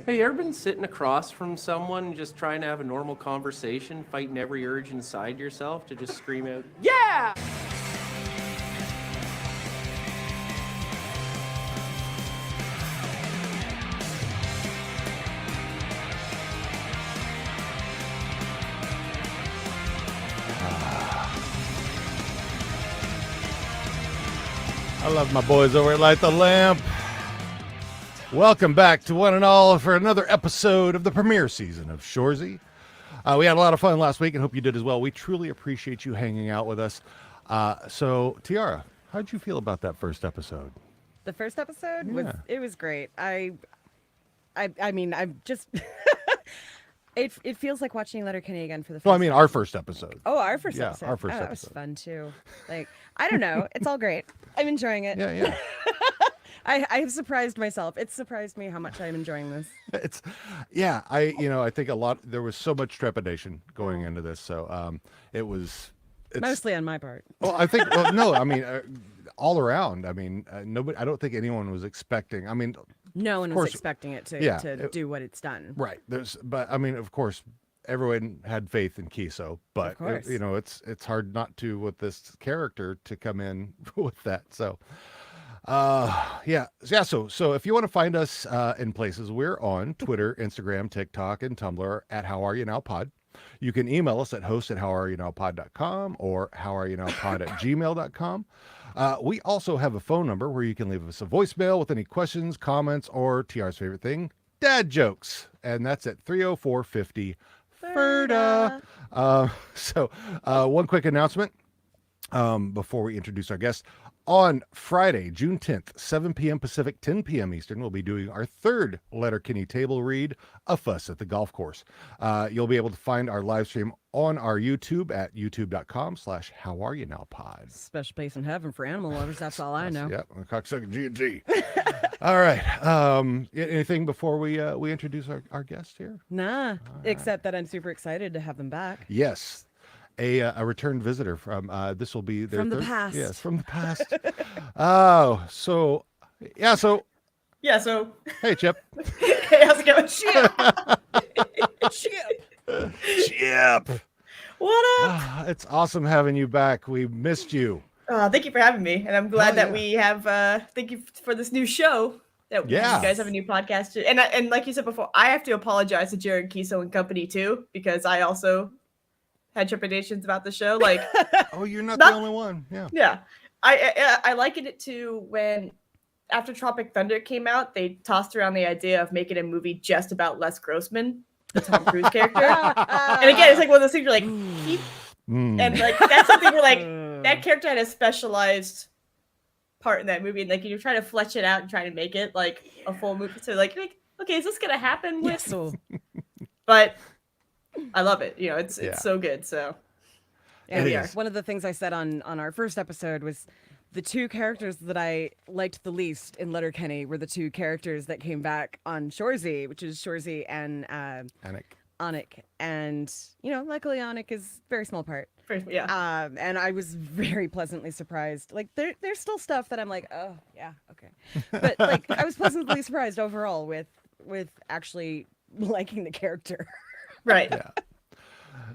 Hey, you ever been sitting across from someone just trying to have a normal conversation, fighting every urge inside yourself to just scream out, yeah! I love my boys over at Light the Lamp. Welcome back to one and all for another episode of the premiere season of Shoresy. We had a lot of fun last week and hope you did as well. We truly appreciate you hanging out with us. So, Tiara, how did you feel about that first episode? The first episode was great. I mean, I'm just it feels like watching Letterkenny again for the first Well, I mean, time. our first episode. Oh, our first episode. Our first That was episode. fun too. Like, I don't know. It's all great. I'm enjoying it. Yeah. I have surprised myself. It's surprised me how much I'm enjoying this. I think there was so much trepidation going into this. So, it's Mostly on my part. Well, I think, no, I mean, all around. I mean, nobody, I don't think anyone was expecting. I mean, No one was expecting it to do what it's done. right. But I mean, of course, everyone had faith in Kiso, but Of course. it's hard not to with this character to come in with that. So, So if you want to find us in places, we're on Twitter, Instagram, TikTok, and Tumblr at How Are You Now Pod. You can email us at host@howareyounowpod.com or howareyounowpod@gmail.com. We also have a phone number where you can leave us a voicemail with any questions, comments, or TR's favorite thing, dad jokes. And that's at 304-50 FERDA. One quick announcement before we introduce our guest. On Friday, June 10th, 7 p.m. Pacific, 10 p.m. Eastern, we'll be doing our third Letterkenny table read, A Fuss at the Golf Course. You'll be able to find our live stream on our YouTube at youtube.com/howareyounowpod. Special place in heaven for animal lovers. That's all I know. Yep, cocksucker G&G. All right. Anything before we introduce our guest here? Nah, except that I'm super excited to have them back. Yes. A returned visitor from this will be their From the third, past. Yes, from the past. Oh, so Yeah, so hey, Chip. hey, how's it going? Chip. What up? It's awesome having you back. We missed you. Thank you for having me, and I'm glad that yeah. we have. Thank you for this new show. That Yeah. you guys have a new podcast, and like you said before, I have to apologize to Jared Kiso and company too, because I also had trepidations about the show. Like, Oh, you're not the only one. Yeah. yeah, I likened it to when after Tropic Thunder came out, they tossed around the idea of making a movie just about Les Grossman, the Tom Cruise character. And again, it's like one of those things you're like, and like that's something where like that character had a specialized part in that movie, and like you're trying to flesh it out and trying to make it like a full movie. So like okay, is this gonna happen with? So But I love it. You know, it's Yeah. so good. So yeah, It we are. is. One of the things I said on our first episode was the two characters that I liked the least in Letterkenny were the two characters that came back on Shoresy, which is Shoresy and Anik. And, you know, luckily Anik is a very small part. yeah, And I was very pleasantly surprised. Like, there's still stuff that I'm like, oh, yeah, okay. But, like, I was pleasantly surprised overall with actually liking the character. right. Yeah.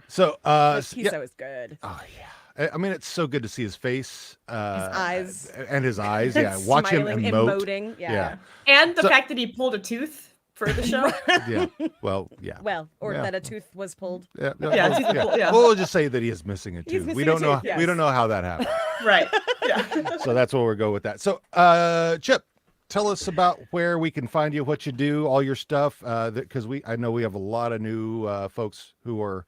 So, Kiso is good. Oh yeah. I mean, it's so good to see his face, His eyes. and his eyes. Yeah, watch him Smiling, emote. emoting. Yeah. And the fact that he pulled a tooth for the show. Yeah. Well, yeah. Well, or Yeah. that a tooth was pulled. Yeah. Yeah, it's either cool, yeah. Well, we'll just say that he is missing a He's tooth. We missing don't a know. tooth, yes. We don't know how that happened. Right. Yeah. So that's where we'll go with that. So, Chip, tell us about where we can find you, what you do, all your stuff. Because I know we have a lot of new folks who are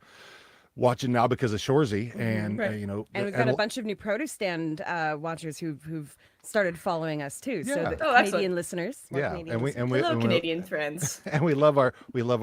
watching now because of Shoresy, and Right. And we've got a bunch of new produce stand watchers who've started following us too. So Yeah. the Oh, excellent. Canadian listeners. more Yeah, Canadian and we listeners. and Hello, we Canadian friends. and we love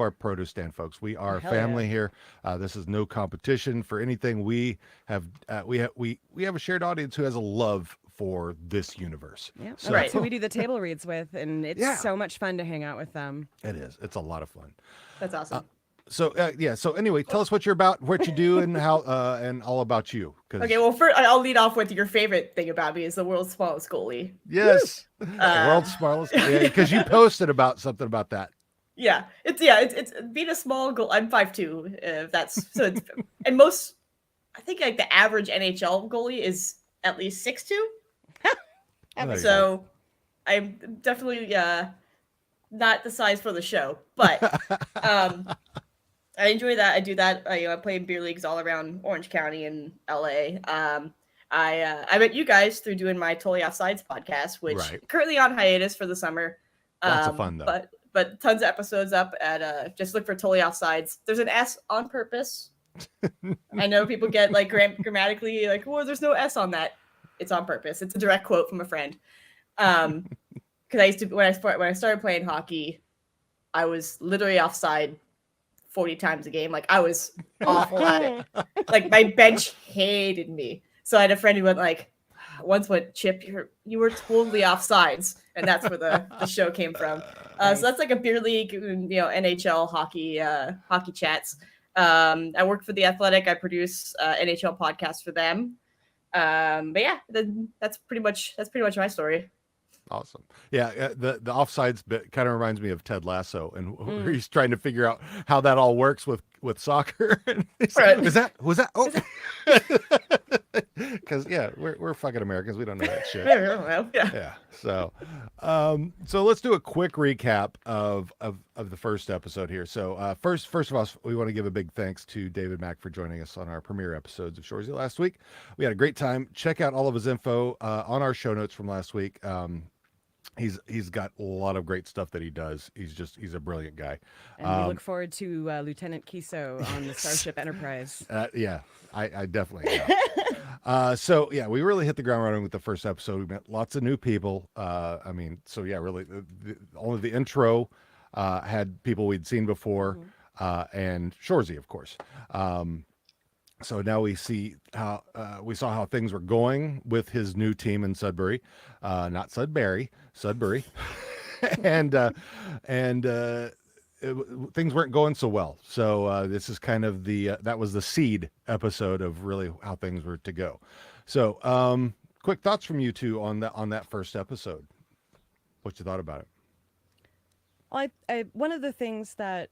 our produce stand folks. We are hell family yeah. here. This is no competition for anything. We have we have a shared audience who has a love for this universe. Yeah, So- Right. that's who we do the table reads with, and it's Yeah. so much fun to hang out with them. It is. It's a lot of fun. That's awesome. So So anyway, tell us what you're about, what you do, and how and all about you. 'Cause- Okay, well, first I'll lead off with your favorite thing about me is the world's smallest goalie. Yes, world's smallest. Yeah, because you posted about something about that. It's being a small goal. I'm 5'2". That's so. It's and most. I think like the average NHL goalie is at least 6'2". So I'm definitely not the size for the show, but I enjoy that. I do that. I play in beer leagues all around Orange County and LA. I met you guys through doing my Totally Offsides podcast, which currently on hiatus for the summer. Lots of fun though. But tons of episodes up at just look for Totally Offsides. There's an S on purpose. I know people get like grammatically like, well, there's no S on that. It's on purpose. It's a direct quote from a friend. Because I used to when I started playing hockey, I was literally offside 40 times a game. Like I was awful at it. Like my bench hated me. So I had a friend who once went, Chip, you were totally offsides, and that's where the show came from. So that's like a beer league, NHL hockey chats. I work for The Athletic. I produce NHL podcasts for them. But yeah, that's pretty much my story. Awesome. Yeah, the offsides bit kind of reminds me of Ted Lasso, and he's trying to figure out how that all works with soccer. Like, was that? Oh, because we're fucking Americans. We don't know that shit. Yeah. So let's do a quick recap of the first episode here. So first of all, we want to give a big thanks to David Mack for joining us on our premiere episodes of Shoresy last week. We had a great time. Check out all of his info on our show notes from last week. He's got a lot of great stuff that he does. He's a brilliant guy. And we look forward to Lieutenant Kiso on the Starship Enterprise. Yeah, I definitely am. So yeah, we really hit the ground running with the first episode. We met lots of new people. Really, only the intro had people we'd seen before, and Shoresy, of course. So now we see how we saw how things were going with his new team in Sudbury, not Sudbury, Sudbury, and things weren't going so well. So this is kind of that was the seed episode of really how things were to go. So quick thoughts from you two on that first episode. What you thought about it? Well, I one of the things that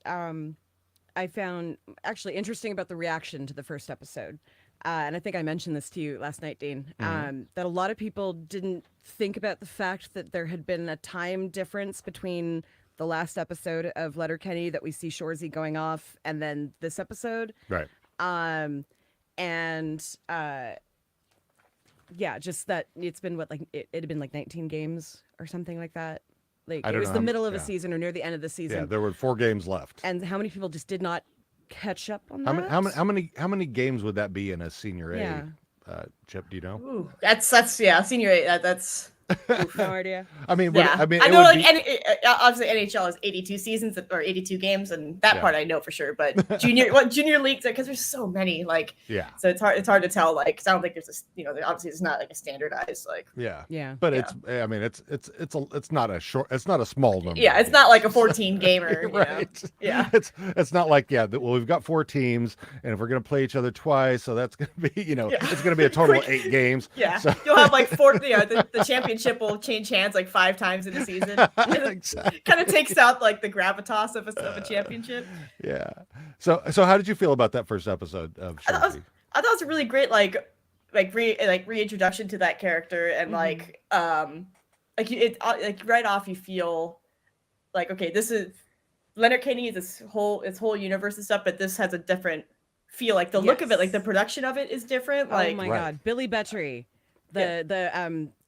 I found actually interesting about the reaction to the first episode, and I think I mentioned this to you last night, Dean, that a lot of people didn't think about the fact that there had been a time difference between the last episode of Letterkenny that we see Shoresy going off and then this episode. Right. Just that it's been it had been like 19 games or something like that. Like it was the middle of a season or near the end of the season. Yeah, there were 4 games left. And how many people just did not catch up on that? How many games would that be in a senior A? Chip, do you know? Ooh, that's senior A. That's no idea. I mean, I know obviously NHL is 82 seasons or 82 games, and that part I know for sure. But junior leagues, because there's so many, so it's hard to tell. Because I don't think there's obviously it's not like a standardized But it's not a small number. Yeah, it's not like a 14 gamer. Right. Yeah. It's not like we've got 4 teams, and if we're gonna play each other twice, so that's gonna be it's gonna be a total of 8 games. Yeah. So. You'll have 4. The championship will change hands 5 times in a season. Exactly. Kind of takes out the gravitas of a championship. Yeah. So how did you feel about that first episode of Shoresy? I thought it was a really great reintroduction to that character, and right off you feel okay, this is Letterkenny is its whole universe and stuff, but this has a different feel. The look of it, the production of it is different. Oh my god, Billy Betry,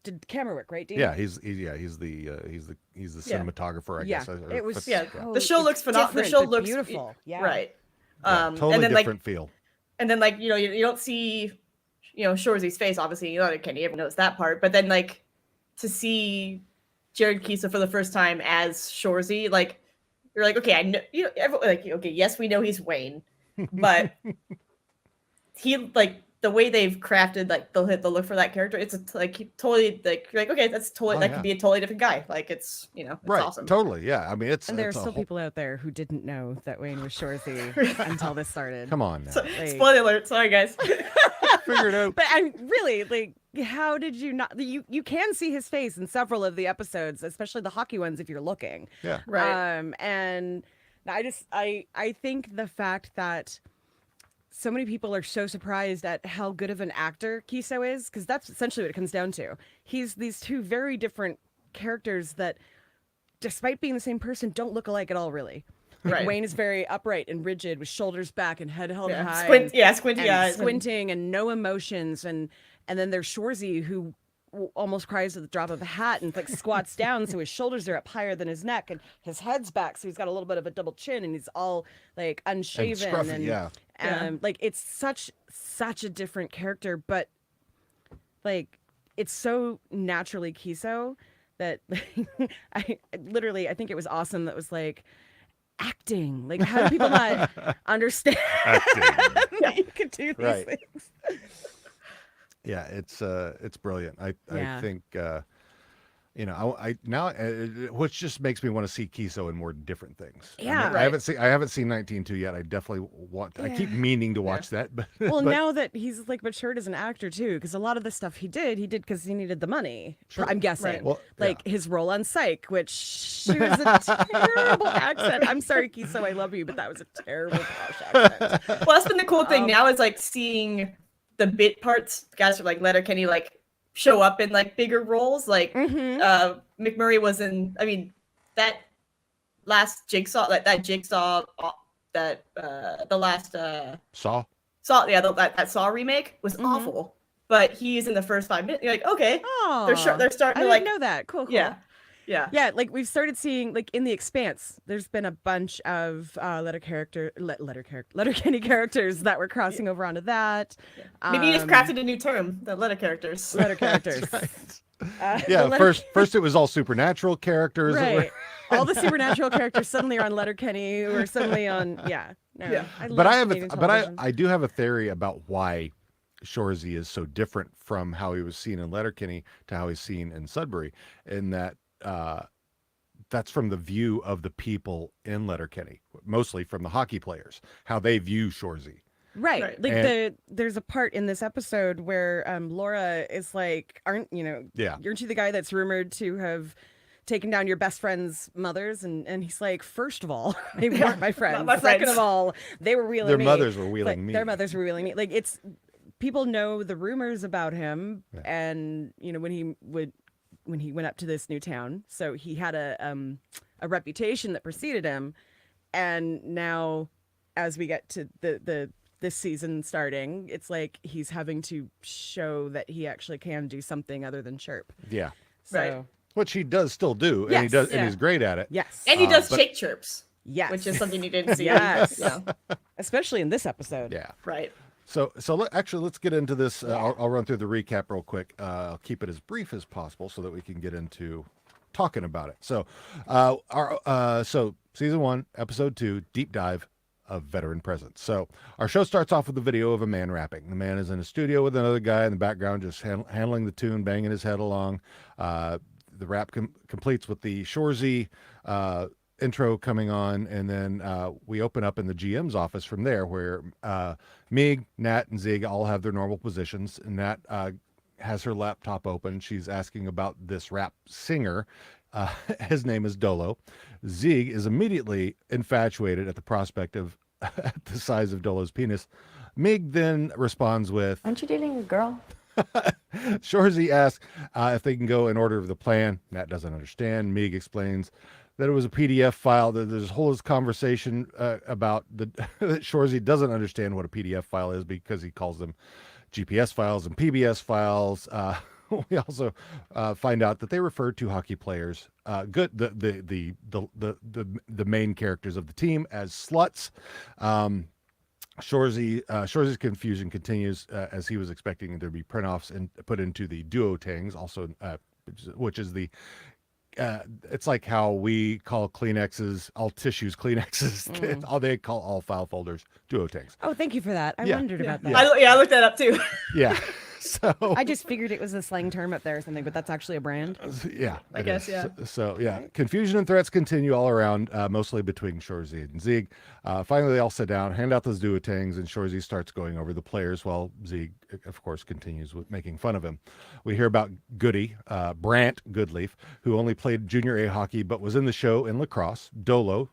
did camera work, right, Dean? Yeah, he's the cinematographer, I guess. It was the show looks phenomenal. The show looks beautiful. Yeah. Right. Totally and then, different feel. And then you don't see Shoresy's face, obviously, Kenny everyone knows that part, but then to see Jared Kiso for the first time as Shoresy, you're okay, I know okay, yes, we know he's Wayne, but he the way they've crafted the look for that character, it's totally you're okay, that's totally could be a totally different guy. It's it's right, awesome. Totally, yeah. I mean, and there are still people out there who didn't know that Wayne was Shoresy until this started. Come on, now. Spoiler alert! Sorry, guys. Figure it out. But I'm really how did you not? You can see his face in several of the episodes, especially the hockey ones, if you're looking. Yeah. Right. And I think the fact that so many people are so surprised at how good of an actor Kiso is, because that's essentially what it comes down to. He's these two very different characters that, despite being the same person, don't look alike at all, really. Like, Right. Wayne is very upright and rigid with shoulders back and head held high. Squinty and eyes. squinting and no emotions. And then there's Shoresy, who almost cries at the drop of a hat and like squats down so his shoulders are up higher than his neck and his head's back, so he's got a little bit of a double chin and he's all like unshaven and scruffy, yeah. Like it's such a different character, but like it's so naturally Kiso that I think it was awesome that was like acting. Like, how do people not understand that you could do these things? Yeah, it's brilliant. I think which just makes me want to see Kiso in more different things. Yeah, I haven't seen 19-2 yet. I definitely want. I keep meaning to watch that, but now that he's like matured as an actor too, because a lot of the stuff he did because he needed the money. Sure. I'm guessing. Right. Well, his role on Psych, which she was a terrible accent. I'm sorry, Kiso, I love you, but that was a terrible Posh accent. Well, that's been the cool thing now is like seeing the bit parts, guys are like Letterkenny, like show up in like bigger roles. Like McMurray was in, I mean, that last Jigsaw, like that Jigsaw, that the last Saw, yeah, that Saw remake was awful. But he's in the first 5 minutes. You're like, okay, they're starting to I like didn't know that. Cool. Yeah, like we've started seeing, like in The Expanse, there's been a bunch of Letterkenny characters that were crossing over onto that. Maybe you just crafted a new term, the letter characters. Letter characters. First it was all supernatural characters. Right. All the supernatural characters suddenly are on Letterkenny, or suddenly on I do have a theory about why Shoresy is so different from how he was seen in Letterkenny to how he's seen in Sudbury, in that that's from the view of the people in Letterkenny, mostly from the hockey players, how they view Shoresy. Right. Like there's a part in this episode where Laura is like, aren't you the guy that's rumored to have taken down your best friend's mothers? And he's like, first of all, they weren't my friends. Second of all, they were wheeling me. Their mothers were wheeling me. Their mothers were wheeling me. Like, it's, people know the rumors about him, and when he went up to this new town, so he had a reputation that preceded him, and now as we get to this season starting, it's like he's having to show that he actually can do something other than chirp. Yeah. So, right. Which he does still do, and he does, and he's great at it. Yes. And he does shake chirps. Yes. Which is something you didn't see. Yes. Yeah. Especially in this episode. Yeah. Right. So let's get into this. I'll run through the recap real quick. I'll keep it as brief as possible so that we can get into talking about it. So, so season 1, episode 2, deep dive of veteran presence. So our show starts off with a video of a man rapping. The man is in a studio with another guy in the background, just handling the tune, banging his head along. The rap completes with the Shoresy intro coming on, and then we open up in the GM's office from there, where Mig, Nat, and Zig all have their normal positions. And Nat has her laptop open. She's asking about this rap singer. His name is Dolo. Zig is immediately infatuated at the prospect of the size of Dolo's penis. Mig then responds with, "Aren't you dating a girl?" Shoresy asks if they can go in order of the plan. Nat doesn't understand. Mig explains that it was a PDF file. There's a whole conversation about that Shoresy doesn't understand what a PDF file is because he calls them GPS files and PBS files. We also find out that they refer to hockey players, the main characters of the team, as sluts. Shoresy's confusion continues as he was expecting there to be print-offs and put into the duotangs, also, which is the it's like how we call Kleenexes, all tissues Kleenexes. All they call all file folders duotangs. Oh, thank you for that. I wondered about that. I looked that up too. Yeah. So I just figured it was a slang term up there or something, but that's actually a brand. yeah, I guess, yeah. So yeah, confusion and threats continue all around, mostly between Shoresy and Zieg. Finally, they all sit down, hand out those duotangs, and Shoresy starts going over the players while Zieg, of course, continues with making fun of him. We hear about Goody, Brant Goodleaf, who only played junior A hockey but was in the show in lacrosse. Dolo,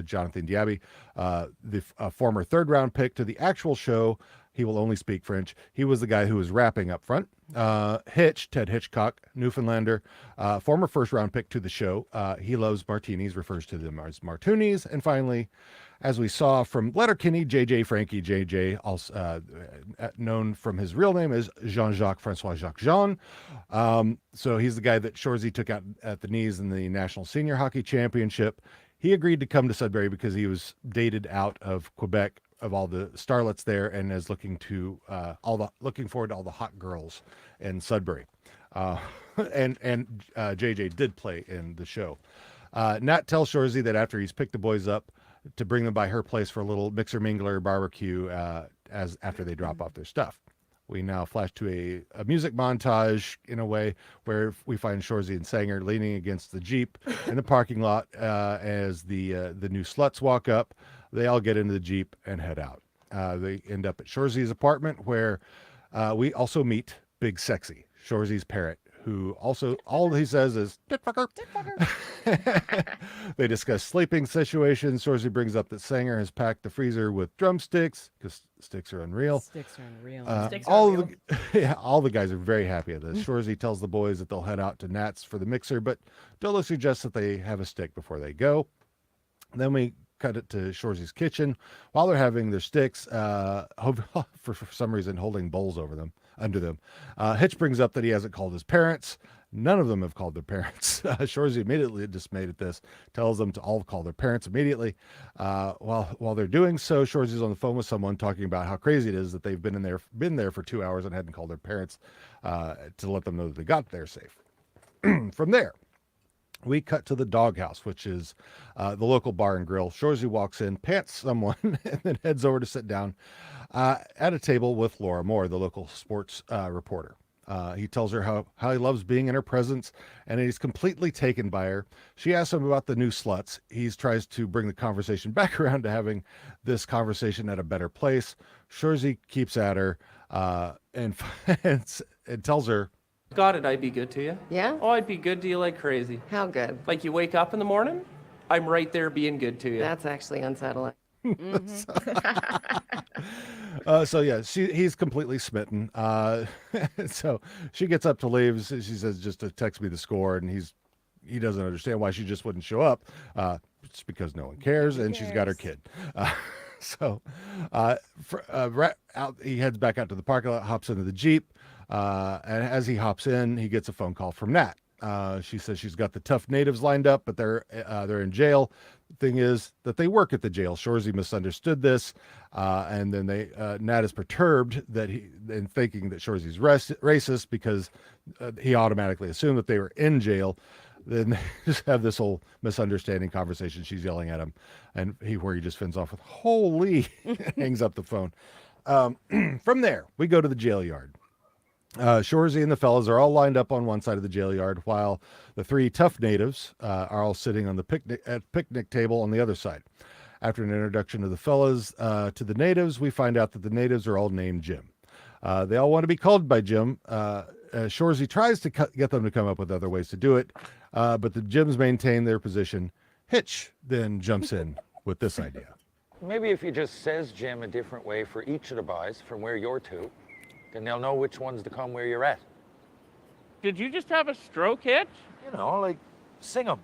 Jonathan Diaby, the former third-round pick to the actual show. He will only speak French. He was the guy who was rapping up front. Hitch, Ted Hitchcock, Newfoundlander, former first-round pick to the show. He loves martinis, refers to them as martinis. And finally, as we saw from Letterkenny, JJ Frankie JJ, also known from his real name as Jean-Jacques Francois Jacques Jean. So he's the guy that Shoresy took out at the knees in the National Senior Hockey Championship. He agreed to come to Sudbury because he was dated out of Quebec of all the starlets there and is looking forward to all the hot girls in Sudbury. And JJ did play in the show. Nat tells Shoresy that after he's picked the boys up to bring them by her place for a little mixer mingler barbecue after they drop off their stuff. We now flash to a music montage in a way where we find Shoresy and Sanger leaning against the Jeep in the parking lot as the new sluts walk up. They all get into the Jeep and head out. They end up at Shoresy's apartment where we also meet Big Sexy, Shoresy's parrot, who also, all he says is, "Tit fucker." They discuss sleeping situations. Shoresy brings up that Sanger has packed the freezer with drumsticks because sticks are unreal. Sticks are unreal. Sticks are all unreal. all the guys are very happy at this. Shoresy tells the boys that they'll head out to Nat's for the mixer, but Dolo suggests that they have a stick before they go. Then we cut it to Shoresy's kitchen while they're having their sticks, for some reason holding bowls under them. Hitch brings up that he hasn't called his parents. None of them have called their parents. Shoresy immediately dismayed at this, tells them to all call their parents immediately. While they're doing so, Shoresy's on the phone with someone talking about how crazy it is that they've been there for 2 hours and hadn't called their parents to let them know that they got there safe. From there, we cut to the Doghouse, which is the local bar and grill. Shoresy walks in, pants someone, and then heads over to sit down at a table with Laura Moore, the local sports reporter. He tells her how he loves being in her presence, and he's completely taken by her. She asks him about the new sluts. He tries to bring the conversation back around to having this conversation at a better place. Shoresy keeps at her and tells her, Got it, I'd be good to you. Yeah? Oh, I'd be good to you like crazy. How good? Like you wake up in the morning, I'm right there being good to you. That's actually unsettling. So yeah, he's completely smitten. So she gets up to leave. She says just to text me the score, and he doesn't understand why she just wouldn't show up. It's because no one cares, and she's got her kid. He heads back out to the parking lot, hops into the Jeep, and as he hops in, he gets a phone call from Nat. She says she's got the tough natives lined up, but they're in jail. Thing is that they work at the jail. Shoresy misunderstood this, and then Nat is perturbed in thinking that Shoresy's racist because he automatically assumed that they were in jail. Then they just have this whole misunderstanding conversation. She's yelling at him, and where he just fins off with "Holy!" hangs up the phone. From there, we go to the jail yard. Shoresy and the fellas are all lined up on one side of the jail yard, while the three tough natives are all sitting on the picnic table on the other side. After an introduction of the fellas to the natives, we find out that the natives are all named Jim. They all want to be called by Jim. Shoresy tries to get them to come up with other ways to do it, but the Jims maintain their position. Hitch then jumps in with this idea. Maybe if he just says Jim a different way for each of the boys from where you're to, then they'll know which ones to come where you're at. Did you just have a stroke, Hitch? You know, like, sing them.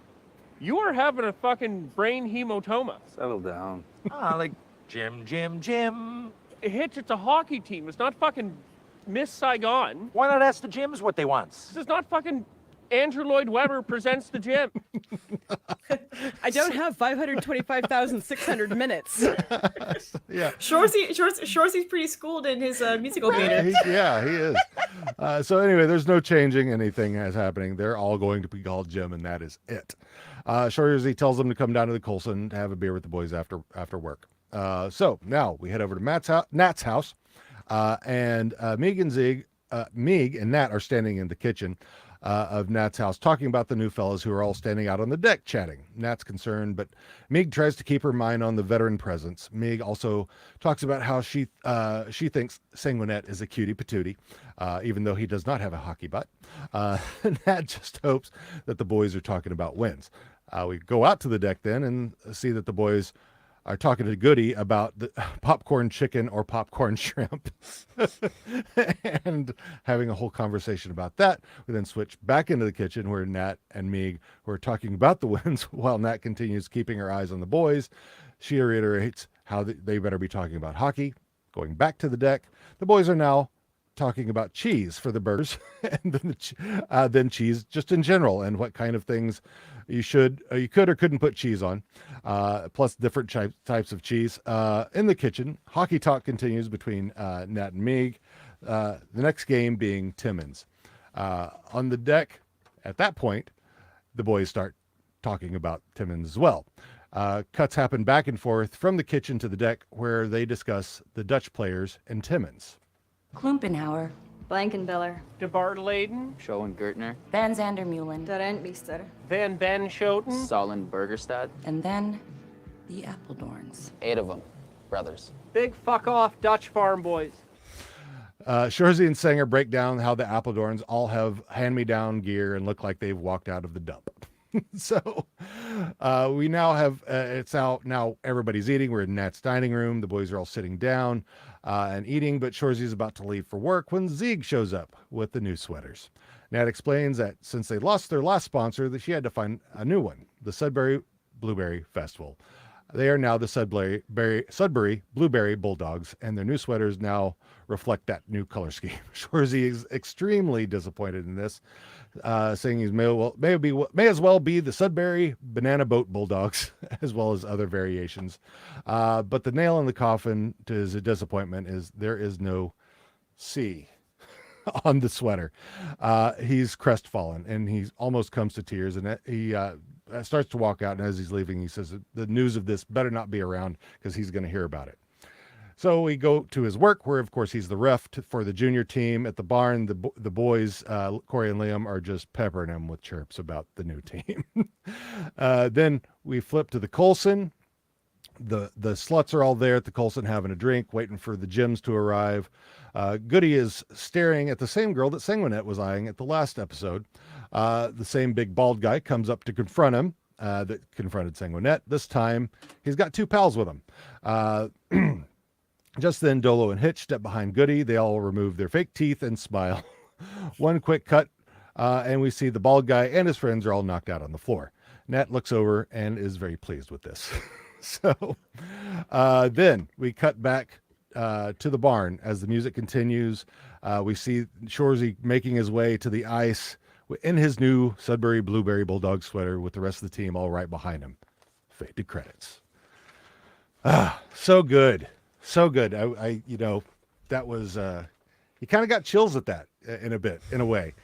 You are having a fucking brain hematoma. Settle down. Like, Jim, Jim, Jim. Hitch, it's a hockey team. It's not fucking Miss Saigon. Why not ask the Jims what they want? This is not fucking Andrew Lloyd Webber presents the gym. I don't have 525,600 minutes. Yeah. Shoresy's pretty schooled in his musical theater. He is. So anyway, there's no changing anything as happening. They're all going to be called Jim, and that is it. Shoresy tells them to come down to the Colson to have a beer with the boys after work. So now we head over to Nat's house, and Megan Zieg Meeg and Nat are standing in the kitchen of Nat's house talking about the new fellas who are all standing out on the deck chatting. Nat's concerned, but Meeg tries to keep her mind on the veteran presence. Meeg also talks about how she thinks Sanguinet is a cutie patootie, even though he does not have a hockey butt. Nat just hopes that the boys are talking about wins. We go out to the deck then and see that the boys are talking to Goody about the popcorn chicken or popcorn shrimp and having a whole conversation about that. We then switch back into the kitchen where Nat and Meeg were talking about the wins while Nat continues keeping her eyes on the boys. She reiterates how they better be talking about hockey. Going back to the deck, the boys are now talking about cheese for the burgers and then cheese just in general and what kind of things you could or couldn't put cheese on, plus different types of cheese. In the kitchen, hockey talk continues between Nat and Meeg, the next game being Timmins. On the deck, at that point, the boys start talking about Timmins as well. Cuts happen back and forth from the kitchen to the deck where they discuss the Dutch players and Timmins. Klumpenhauer, Blankenbiller, De Barteladen, Schoengertner, Van Zandermeulen, der Rentmeester, Van Schoten, Solon Bergerstad. and then the Appledorns. 8 of them, brothers. big fuck off Dutch farm boys. Shoresy and Sanger break down how the Appledorns all have hand-me-down gear and look like they've walked out of the dump. So we now have, it's out now, everybody's eating. We're in Nat's dining room. The boys are all sitting down and eating, but Shoresy's about to leave for work when Zieg shows up with the new sweaters. Nat explains that since they lost their last sponsor, that she had to find a new one, the Sudbury Blueberry Festival. They are now the Sudbury Blueberry Bulldogs, and their new sweaters now reflect that new color scheme. Shoresy is extremely disappointed in this, saying he may as well be the Sudbury Banana Boat Bulldogs, as well as other variations. But the nail in the coffin to his disappointment is there is no C on the sweater. He's crestfallen, and he almost comes to tears, and he starts to walk out, and as he's leaving, he says the news of this better not be around because he's going to hear about it. So we go to his work, where, of course, he's the ref for the junior team. At the barn, the boys, Corey and Liam, are just peppering him with chirps about the new team. Then we flip to the Colson. The sluts are all there at the Colson having a drink, waiting for the Jims to arrive. Goody is staring at the same girl that Sanguinet was eyeing at the last episode. The same big bald guy comes up to confront him, that confronted Sanguinet. This time, he's got 2 pals with him. Just then, Dolo and Hitch step behind Goody. They all remove their fake teeth and smile. One quick cut, and we see the bald guy and his friends are all knocked out on the floor. Nat looks over and is very pleased with this. So then we cut back to the barn as the music continues. We see Shoresy making his way to the ice in his new Sudbury Blueberry Bulldog sweater with the rest of the team all right behind him. Fade to credits. So good. So good. I that was, you kind of got chills at that in a way.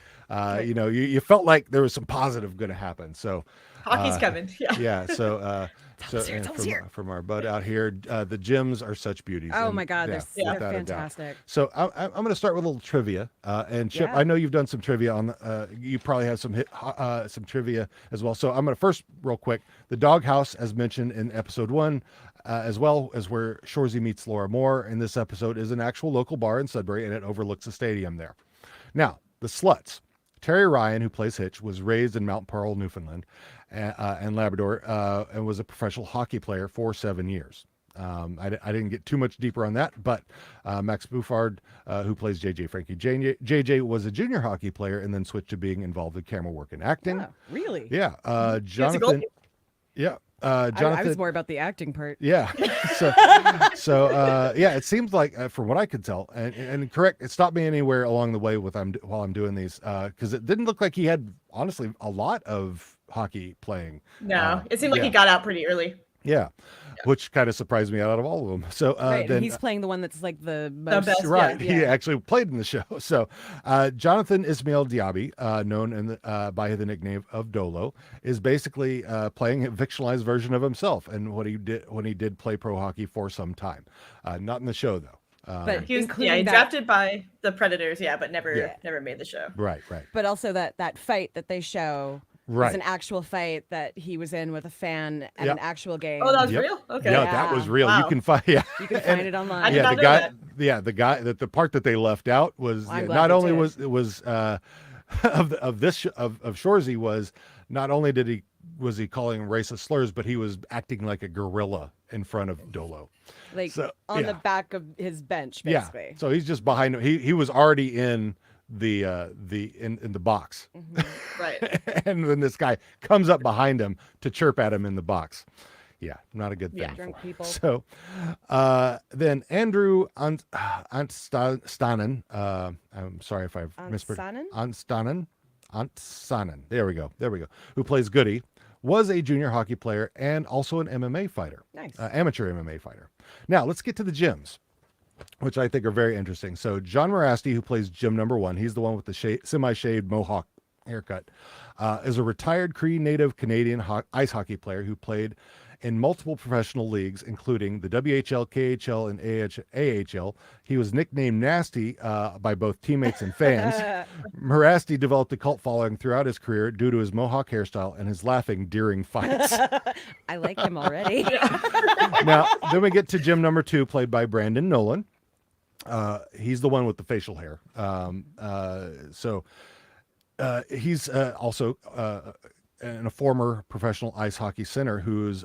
You felt like there was some positive going to happen. So Hockey's coming. Yeah. Yeah. So, from our bud out here, the Jims are such beauties. Oh and, my God, they're without a doubt. fantastic. So I'm going to start with a little trivia. And Chip, Yeah. I know you've done some trivia on. You probably have some trivia as well. So I'm going to first, real quick, the doghouse, as mentioned in episode 1, as well as where Shoresy meets Laura Moore in this episode, is an actual local bar in Sudbury, and it overlooks the stadium there. Now, the sluts. Terry Ryan, who plays Hitch, was raised in Mount Pearl, Newfoundland, and Labrador, and was a professional hockey player for 7 years. I didn't get too much deeper on that, but Max Buffard, who plays JJ Frankie, JJ was a junior hockey player and then switched to being involved with camera work and acting. Oh, really? Yeah, Jonathan. Yeah, Jonathan. I was more about the acting part. Yeah. So yeah, it seems like from what I could tell, and correct, it stopped me anywhere along the way while I'm doing these, because it didn't look like he had honestly a lot of hockey playing. No, it seemed like he got out pretty early. Yeah, which kind of surprised me out of all of them. So Right, then and he's playing the one that's like the most. best, right, yeah. he actually played in the show. So Jonathan Ismail Diaby, known by the nickname of Dolo, is basically playing a fictionalized version of himself and what he did when he did play pro hockey for some time. Not in the show though. But He was including that, drafted by the Predators, but never Yeah. never made the show. Right. but also that fight that they show Right. is an actual fight that he was in with a fan at Yep. an actual game. Oh, that was Yep. real? Okay. Yeah, that was real. You Wow. can find. Yeah, You can find it online. I did yeah, not the know guy. that. Yeah, the guy. The part that they left out was I'm glad not they only did. was of Shoresy was not only was he calling racist slurs, but he was acting like a gorilla in front of Dolo. Like So, on yeah. the back of his bench, basically. Yeah. So he's just behind him. He was already in the in the box. Right. And then this guy comes up behind him to chirp at him in the box. Yeah, not a good thing. Yeah. Drunk for him. people. So then Andrew Antstanen, I'm sorry if I've mispronounced. Antstanen. There we go. Who plays Goody, was a junior hockey player and also an MMA fighter. Nice. Amateur MMA fighter. Now, let's get to the gyms, which I think are very interesting. So John Morasti, who plays gym number 1, he's the one with the semi-shaved mohawk haircut, is a retired Cree Native Canadian ice hockey player who played in multiple professional leagues, including the WHL, KHL, and AHL. He was nicknamed Nasty by both teammates and fans. Morasti developed a cult following throughout his career due to his mohawk hairstyle and his laughing during fights. I like him already. Now, then we get to gym number 2, played by Brandon Nolan. He's the one with the facial hair. He's also and a former professional ice hockey center who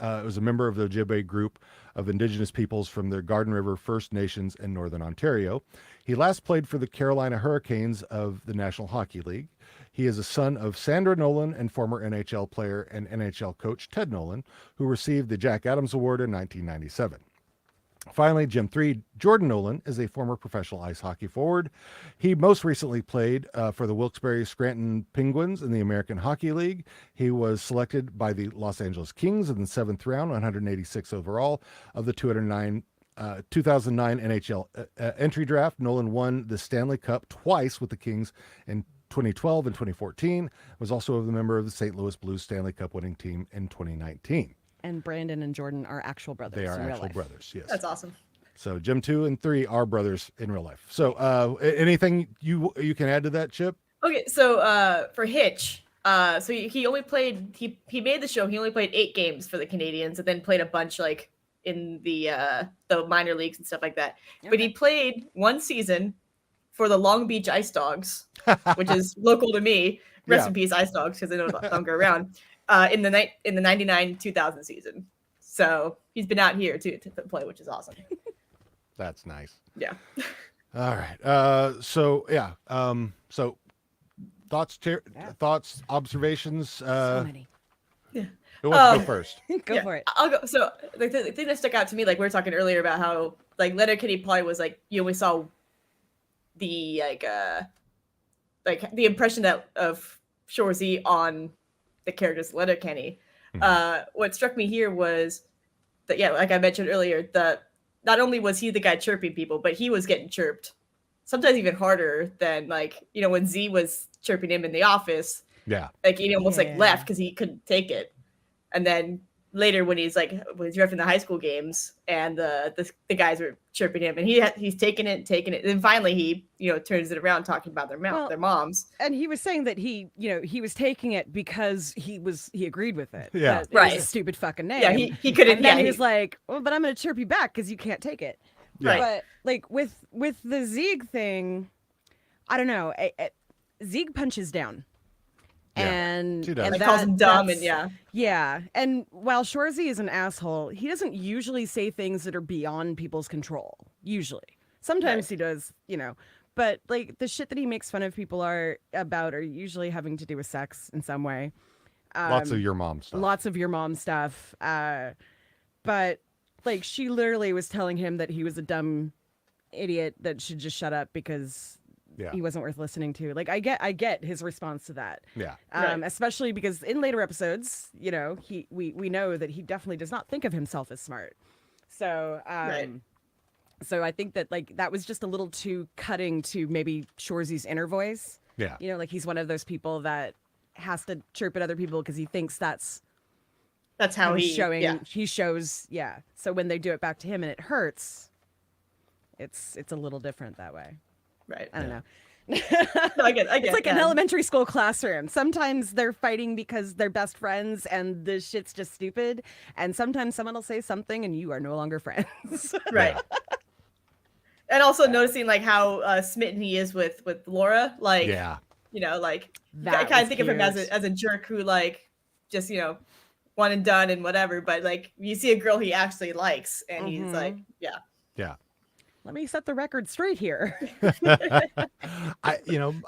was a member of the Ojibwe group of Indigenous peoples from the Garden River First Nations in Northern Ontario. He last played for the Carolina Hurricanes of the National Hockey League. He is a son of Sandra Nolan and former NHL player and NHL coach Ted Nolan, who received the Jack Adams Award in 1997. Finally, Gym 3, Jordan Nolan is a former professional ice hockey forward. He most recently played for the Wilkes-Barre Scranton Penguins in the American Hockey League. He was selected by the Los Angeles Kings in the 7th round, 186 overall of the 2009 NHL entry draft. Nolan won the Stanley Cup twice with the Kings in 2012 and 2014. Was also a member of the St. Louis Blues Stanley Cup winning team in 2019. And Brandon and Jordan are actual brothers. They are in real actual life. brothers, yes. That's awesome. So Gym 2 and 3 are brothers in real life. So anything you can add to that, Chip? Okay, so for Hitch, so he only played he made the show. He only played 8 games for the Canadians, and then played a bunch like in the minor leagues and stuff like that. Okay. But he played 1 season for the Long Beach Ice Dogs, which is local to me. Rest Yeah. in peace, Ice Dogs, because they're no longer around. In the 99-2000 season. So he's been out here too to play, which is awesome. That's nice. Yeah. All right. So thoughts, observations. So many. Who wants to go first? Go Yeah, for it. I'll go. So the thing that stuck out to me, like we were talking earlier about how like Letterkenny probably was like you only saw the like the impression that of Shoresy on the characters Letterkenny. What struck me here was that like I mentioned earlier, that not only was he the guy chirping people, but he was getting chirped sometimes even harder than like when Z was chirping him in the office. Yeah. Like he almost like Yeah. left because he couldn't take it. And then later when he's refing the high school games and the guys were chirping him and he's taking it. And then finally he, turns it around talking about their moms. And he was saying that he was taking it because he agreed with it. Yeah. That it Right. was a stupid fucking name. Yeah, he couldn't. And then yeah, he was like, "Well, but I'm gonna chirp you back because you can't take it." Yeah. But like with the Zieg thing, I don't know. Zieg punches down. Yeah, And she does. and like calls him dumb that's- and Yeah, and while Shoresy is an asshole, he doesn't usually say things that are beyond people's control. Usually, sometimes Right. he does, but like the shit that he makes fun of people are usually having to do with sex in some way. Lots of your mom stuff. Lots of your mom stuff. But like she literally was telling him that he was a dumb idiot that should just shut up because Yeah. he wasn't worth listening to. Like I get his response to that. Yeah. Right. Especially because in later episodes, we know that he definitely does not think of himself as smart. So Right. so I think that like that was just a little too cutting to maybe Shoresy's inner voice. Yeah. Like he's one of those people that has to chirp at other people because he thinks that's that's how him he showing yeah. he shows. So when they do it back to him and it hurts, it's a little different that way. Right. I don't know. No, I get. It's like an yeah. elementary school classroom. Sometimes they're fighting because they're best friends and the shit's just stupid. And sometimes someone will say something and you are no longer friends. Right. And also noticing like how smitten he is with Laura. Like, you know, like I That kind was of think of him cute. as a jerk who like just, you know, one and done and whatever. But like you see a girl he actually likes and he's like, yeah. Let me set the record straight here.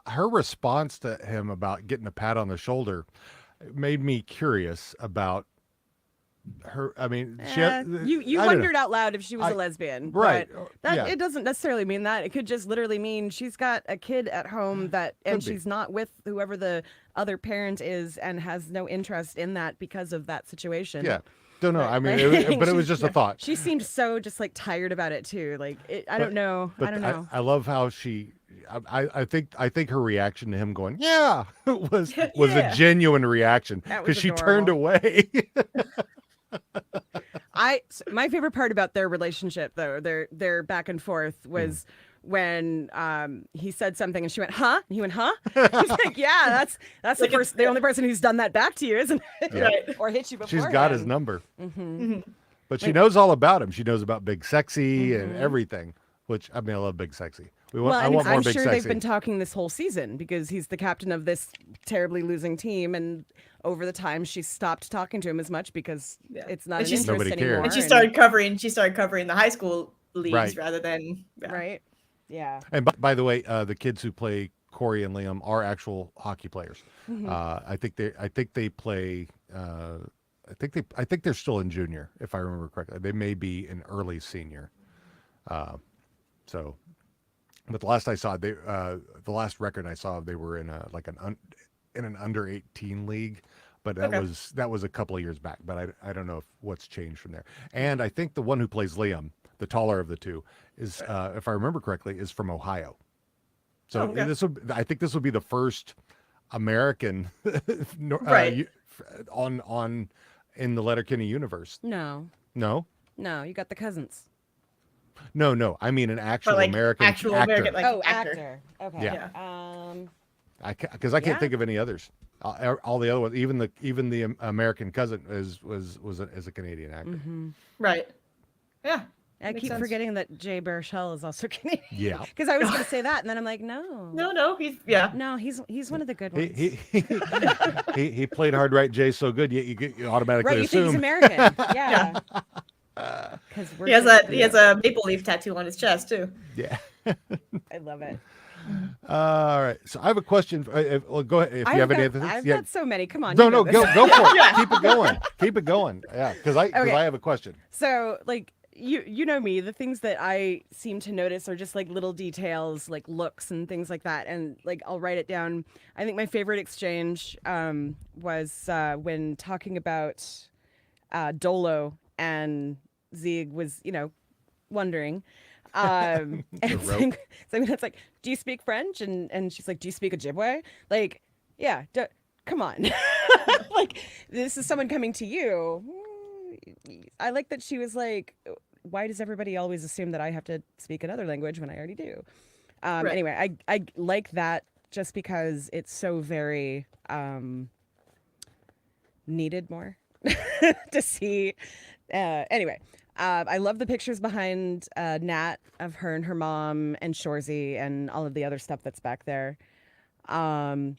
Her response to him about getting a pat on the shoulder made me curious about her. I mean, you wondered out loud if she was a lesbian, right? But it doesn't necessarily mean that. It could just literally mean she's got a kid at home and she's not with whoever the other parent is and has no interest in that because of that situation. Yeah. Don't know. Right. I mean, but it was just a thought. She seemed so just like tired about it too. Like I don't know. But I don't know. I love how she. I think her reaction to him going, yeah, was a genuine reaction because she turned away. My favorite part about their relationship though, their back and forth was when he said something and she went, huh? And he went, huh? He's like, yeah, that's like the only person who's done that back to you, isn't it? Yeah. Right. Or hit you before. She's got his number. But she knows all about him. She knows about Big Sexy and everything, which, I mean, I love Big Sexy. I want more I'm Big sure Sexy. they've been talking this whole season because he's the captain of this terribly losing team, and over the time she stopped talking to him as much because it's not an interest Nobody cared. anymore. And she started covering the high school leagues rather than right. Yeah. And by the way, the kids who play Corey and Liam are actual hockey players. I think they play. I think they're still in junior, if I remember correctly. They may be in early senior. But the last I saw, the last record I saw, they were in an under 18 league. But that was a couple of years back. But I don't know what's changed from there. And I think the one who plays Liam, the taller of the two, is if I remember correctly, is from Ohio. So I think this will be the first American on in the Letterkenny universe. No, you got the cousins. No. I mean an actual American actor. American, like, actor. Okay. Yeah. Because I can't think of any others. All the other ones, even the American cousin is a Canadian actor. Right. Yeah. I keep forgetting that Jay Baruchel is also Canadian. Yeah. Because I was going to say that, and then I'm like, no, he's one of the good ones. He played Hard Right Jay so good, you automatically assume think he's American. Yeah. Because he has a maple leaf tattoo on his chest too. Yeah. I love it. All right. So I have a question. Well, go ahead if you have any other things. I've got so many. Come on. No, go for it. Keep it going. Yeah, because I have a question. So like you know me, the things that I seem to notice are just like little details, like looks and things like that, and like I'll write it down. I think my favorite exchange was when talking about Dolo, and Zieg was wondering. And it's like, do you speak French? And she's like, do you speak Ojibwe? Like, yeah, come on. Like, this is someone coming to you. I like that she was like, why does everybody always assume that I have to speak another language when I already do? Anyway, I like that just because it's so very needed more to see. Anyway. I love the pictures behind Nat of her and her mom and Shoresy and all of the other stuff that's back there. The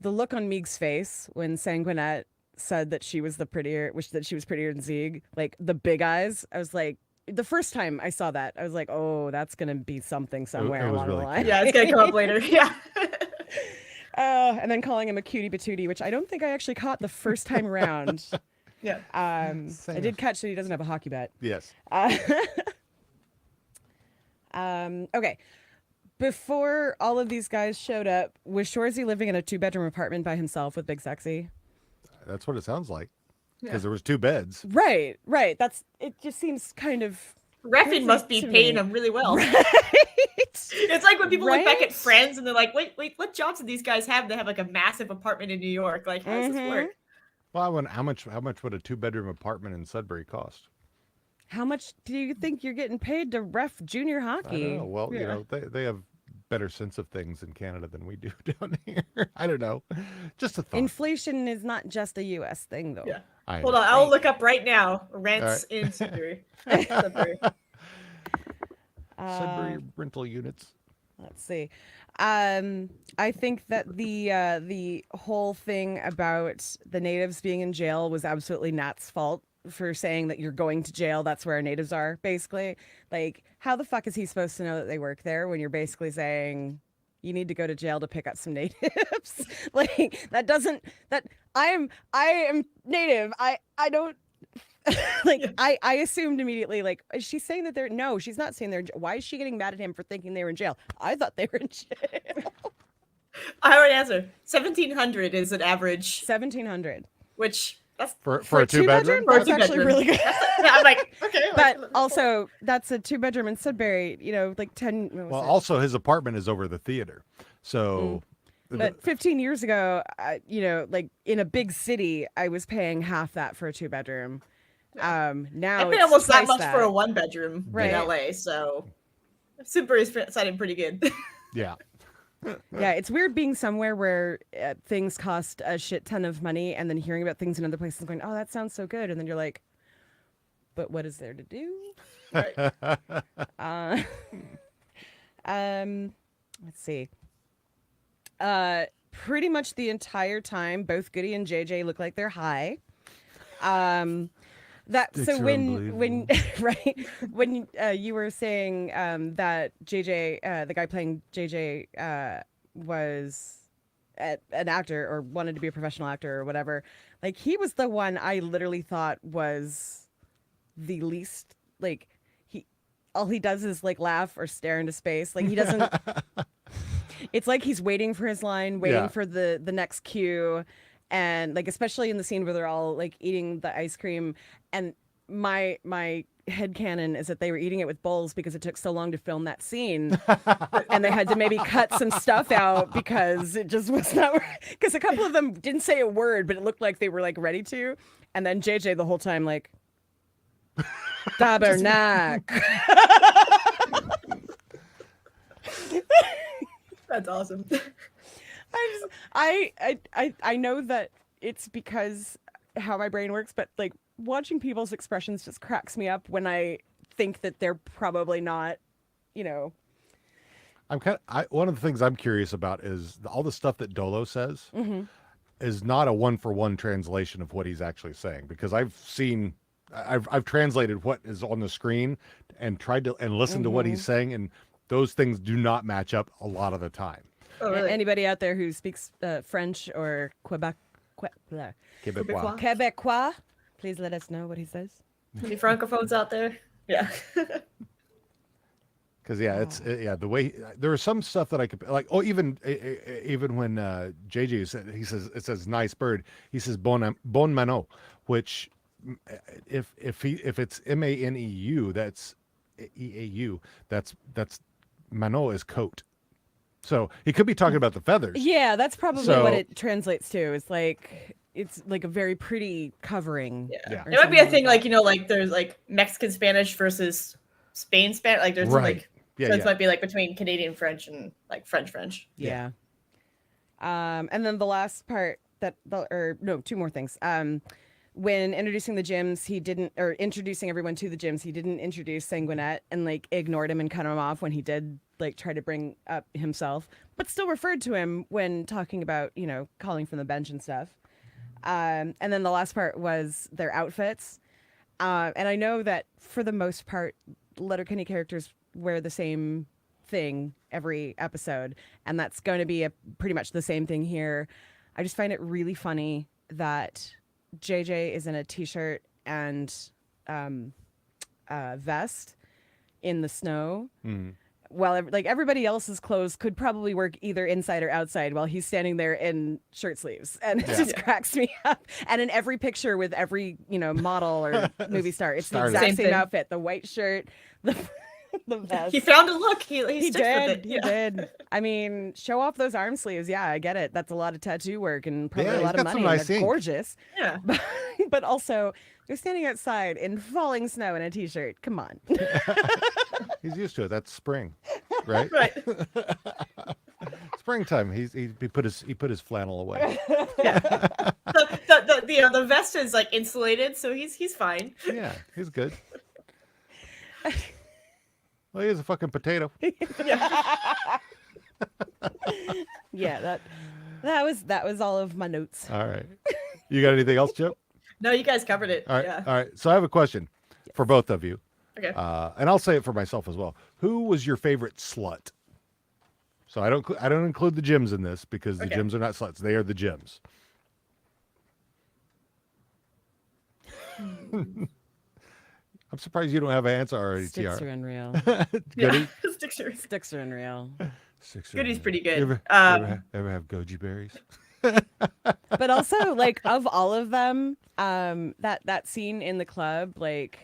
look on Meeg's face when Sanguinette said that she was prettier than Zieg, like the big eyes. I was like, the first time I saw that, I was like, oh, that's gonna be something somewhere along the line. Yeah, it's gonna come up later. Yeah. And then calling him a cutie patootie, which I don't think I actually caught the first time around. Yeah. I did catch that he doesn't have a hockey bat. Yes. Okay. Before all of these guys showed up, was Shoresy living in a 2-bedroom apartment by himself with Big Sexy? That's what it sounds like. Because there was 2 beds. Right. It just seems kind of. Refn must be paying him really well. Right. It's like when people look back at Friends and they're like, wait, what jobs do these guys have? They have like a massive apartment in New York. Like, how does this work? Well, how much would a 2-bedroom apartment in Sudbury cost? How much do you think you're getting paid to ref junior I hockey? know. Well, you know, they have better sense of things in Canada than we do down here. I don't know. Just a thought. Inflation is not just a U.S. thing, though. Yeah. I Hold know. on, I'll look up right now. Rents All in Sudbury. Sudbury. Sudbury rental units. Let's see. I think that the whole thing about the natives being in jail was absolutely Nat's fault for saying that you're going to jail. That's where our natives are, basically. Like, how the fuck is he supposed to know that they work there when you're basically saying you need to go to jail to pick up some natives? Like, that doesn't, that I am native. I don't like, I assumed immediately, like, is she saying that they're, no, she's not saying they're, why is she getting mad at him for thinking they were in jail? I thought they were in jail. I already answered. 1,700 is an average, 1,700. which that's For For a two-bedroom? For a That's actually two-bedroom. really good. yeah, I'm like, okay. But also, that's a 2-bedroom in Sudbury, you know, like 10. what was Well, it? also his apartment is over the theater. So But 15 years ago, you know, like in a big city, I was paying half that for a 2-bedroom. Now I paid it's almost that twice much for a 1-bedroom Right. in LA, so Sudbury's sounding pretty good. yeah. Yeah, it's weird being somewhere where things cost a shit ton of money, and then hearing about things in other places, going, "Oh, that sounds so good," and then you're like, "But what is there to do?" Right. Let's see. Pretty much the entire time, both Goody and JJ look like they're high. That Dicks so are when right when you were saying that JJ, the guy playing JJ, was an actor or wanted to be a professional actor or whatever, like he was the one I literally thought was the least, like, all he does is like laugh or stare into space. Like he doesn't. It's like he's waiting for his line, waiting Yeah. for the next cue, and like especially in the scene where they're all like eating the ice cream, and my headcanon is that they were eating it with bowls because it took so long to film that scene, and they had to maybe cut some stuff out because it just was not. Because a couple of them didn't say a word, but it looked like they were like ready to, and then JJ the whole time like. Tabernacle. That's awesome. I know that it's because how my brain works, but like watching people's expressions just cracks me up when I think that they're probably not, you know. One of the things I'm curious about is all the stuff that Dolo says is not a one-for-one translation of what he's actually saying, because I've translated what is on the screen and tried to listen to what he's saying, and those things do not match up a lot of the time. Oh, really? Anybody out there who speaks French or Quebecois. Quebecois, please let us know what he says. Any francophones out there? Yeah. Because the way there was some stuff that I could like. Oh, even when JJ said, it says nice bird. He says bon manot, which if it's MANEU, that's EAU. That's manot is coat. So he could be talking about the feathers. Yeah, that's probably So- what it translates to. It's like a very pretty covering. Yeah. or It might be a something thing like like, you know, like there's like Mexican Spanish versus Spain Spanish. Like there's Right. like, Yeah, so yeah. this might be like between Canadian French and like French. Yeah. And then the last part two more things. When introducing the gyms, introducing everyone to the gyms, he didn't introduce Sanguinette and like ignored him and cut him off when he did like try to bring up himself, but still referred to him when talking about, you know, calling from the bench and stuff. And then the last part was their outfits. And I know that for the most part, Letterkenny characters wear the same thing every episode, and that's going to be pretty much the same thing here. I just find it really funny that JJ is in a t-shirt and vest in the snow, while like everybody else's clothes could probably work either inside or outside, while he's standing there in shirt sleeves, and it just cracks me up. And in every picture with every, you know, model or movie star, it's the Starlet. exact Same same thing. outfit: the white shirt, The vest. He found a look. He He sticks with did. it. He Yeah. did. I mean, show off those arm sleeves. Yeah, I get it. That's a lot of tattoo work and probably Yeah, a he's lot of got some money. And nice they're ink. gorgeous. Yeah. But also, they're standing outside in falling snow in a t-shirt. Come on. He's used to it. That's spring, right? Right. Springtime. He put his flannel away. The vest is like insulated, so he's fine. Yeah, he's good. Well, he's a fucking potato. Yeah, that was all of my notes. All right. You got anything else, Chip? No, you guys covered it. All right. Yeah. All right. So I have a question for both of you. Okay. And I'll say it for myself as well. Who was your favorite slut? So I don't include the gyms in this because the Okay. gyms are not sluts. They are the gyms. I'm surprised you don't have an answer already, Sticks TR. are unreal. Goody? Sticks Sticks are unreal. Goody's pretty good. Ever have goji berries? But also, like, of all of them, that scene in the club, like,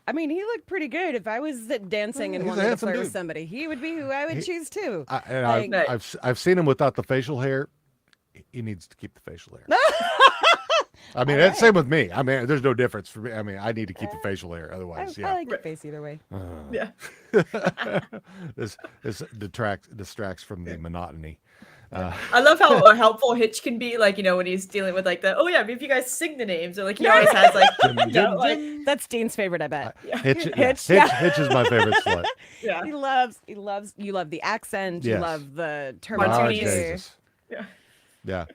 I mean, he looked pretty good. If I was dancing and He's a wanted to handsome flirt with dude. somebody, he would be who I would choose too. I've Like- I've seen him without the facial hair. He needs to keep the facial hair. I mean, that's same with me. I mean, there's no difference for me. I mean, I need to keep the facial hair. Otherwise, I like your face either way. Yeah. this distracts from the monotony. I love how helpful Hitch can be, like, when he's dealing with like the, oh yeah, if you guys sing the names, or like he always has like, like That's Dean's favorite, I bet. Hitch Hitch, yeah. Hitch is my favorite slut. yeah. You love the accent. You Yes. love the Oh, terminology. Jesus. Yeah. Yeah.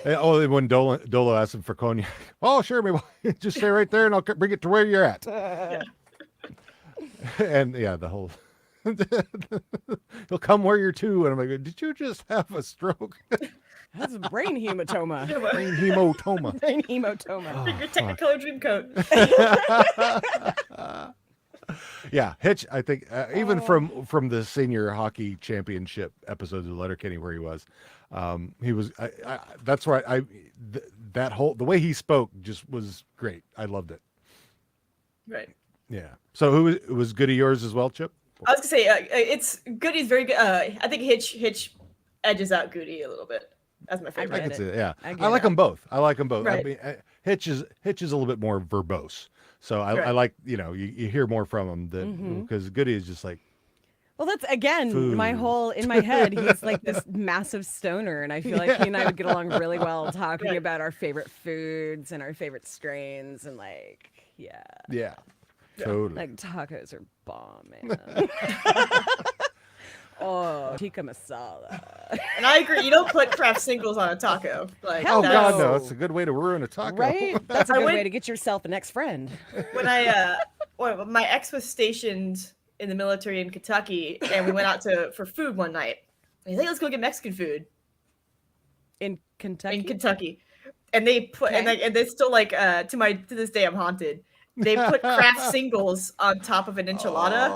Oh, when Dolo asked him for cognac. Oh, sure, maybe just stay right there, and I'll bring it to where you're at. And yeah, the whole. He'll come where you're to, and I'm like, did you just have a stroke? That's a brain hematoma. Brain hematoma. Brain hematoma. Your Technicolor Dreamcoat. Yeah, Hitch. I think even from the senior hockey championship episodes of Letterkenny where he was that's right. That whole the way he spoke just was great. I loved it. Right. Yeah. So who was good of yours as well, Chip? I was gonna say it's Goody's very good. I think Hitch edges out Goody a little bit. That's my I favorite. can see it. Yeah, I I, get like it. them both. I like them both. I Right. mean, Hitch is a little bit more verbose. So I Right. like you hear more from him because Goody is just like Well, that's again Food. in my head. He's like this massive stoner, and I feel like he and I would get along really well talking Right. about our favorite foods and our favorite strains, and like, yeah. Totally. like tacos are bomb, man. Oh, tikka masala. And I agree. You don't put craft singles on a taco. Like Hell Oh that's- God, no! That's a good way to ruin a taco. Right? That's a I good went- way to get yourself an ex-friend. When my ex was stationed in the military in Kentucky, and we went out for food one night. And he's like, "Let's go get Mexican food In Kentucky. in Kentucky." And they put Okay. and they still like to this day I'm haunted. They put craft singles on top of an enchilada.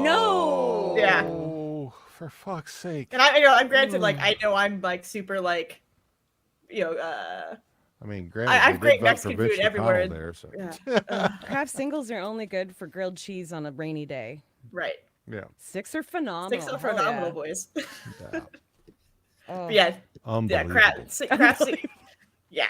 No. Yeah. Oh, for fuck's sake! And I'm granted, like I know I'm like super like, I mean, granted, I have we did great vote Mexican for Mitch food everywhere. McConnell there, so yeah, Craft singles are only good for grilled cheese on a rainy day. right. yeah. Sticks are phenomenal. Six are Hell yeah. phenomenal, boys. Yeah. Oh. But yeah, Unbelievable. craft yeah.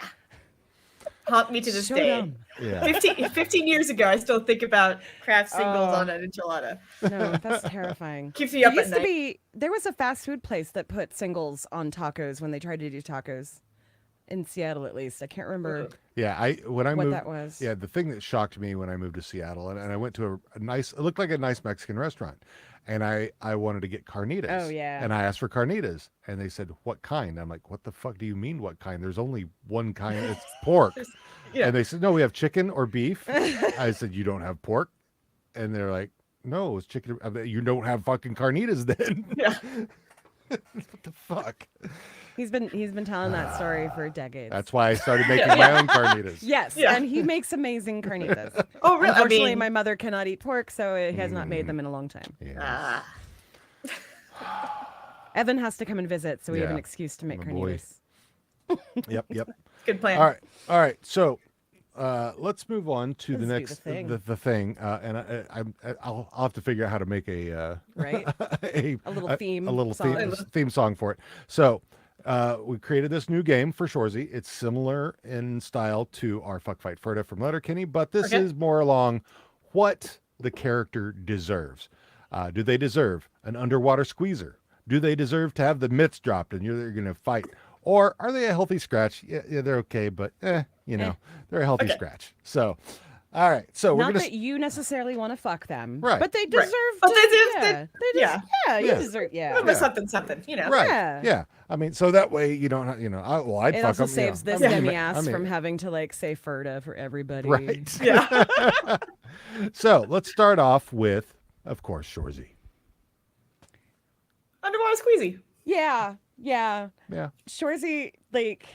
Haunt me to this So day. dumb. Yeah. 15 years ago, I still think about craft singles Oh. on an enchilada. No, that's terrifying. Keeps me up There at used to night. be there was a fast food place that put singles on tacos when they tried to do tacos in Seattle, at least. I can't remember Yeah, when I what moved, that was. yeah, the thing that shocked me when I moved to Seattle, and I went to a nice, it looked like a nice Mexican restaurant, and I wanted to get carnitas. Oh, yeah. And I asked for carnitas, and they said, "What kind?" I'm like, "What the fuck do you mean, what kind? There's only one kind. It's pork." Yeah. And they said, "No, we have chicken or beef." I said, "You don't have pork?" And they're like, "No, it's chicken. You don't have fucking carnitas then." Yeah. What the fuck? He's been telling that story for decades. That's why I started making my own carnitas. Yes, Yeah. and he makes amazing carnitas. Oh, really? Unfortunately, my mother cannot eat pork, so he has not made them in a long time. Yeah. Evan has to come and visit, so we have an Yeah. excuse to make My boy. carnitas. Yep. good plan. All right. So let's move on to the Let's next do the thing. the thing, and I'll have to figure out how to make a Right. a little theme a little song. theme song for it. So we created this new game for Shoresy. It's similar in style to our Fuck Fight Ferda from Letterkenny, but this Okay. is more along what the character deserves. Do they deserve an underwater squeezer? Do they deserve to have the mitts dropped and you're going to fight? Or are they a healthy scratch? Yeah, they're okay, but they're a healthy scratch. So, all right. So we're Not going that you necessarily want to fuck them, Right. but they deserve But to. they do- yeah, they- they yeah. you Yeah. deserve. Yeah. Remember something, you know. right. Yeah. Yeah. I mean, so that way you don't, I'd It fuck also them. saves this I mean, demi-ass from having to like say Ferda for everybody. Right. Yeah. So let's start off with, of course, Shoresy. Underwater squeezy. Yeah. Yeah. Yeah. Shoresy, like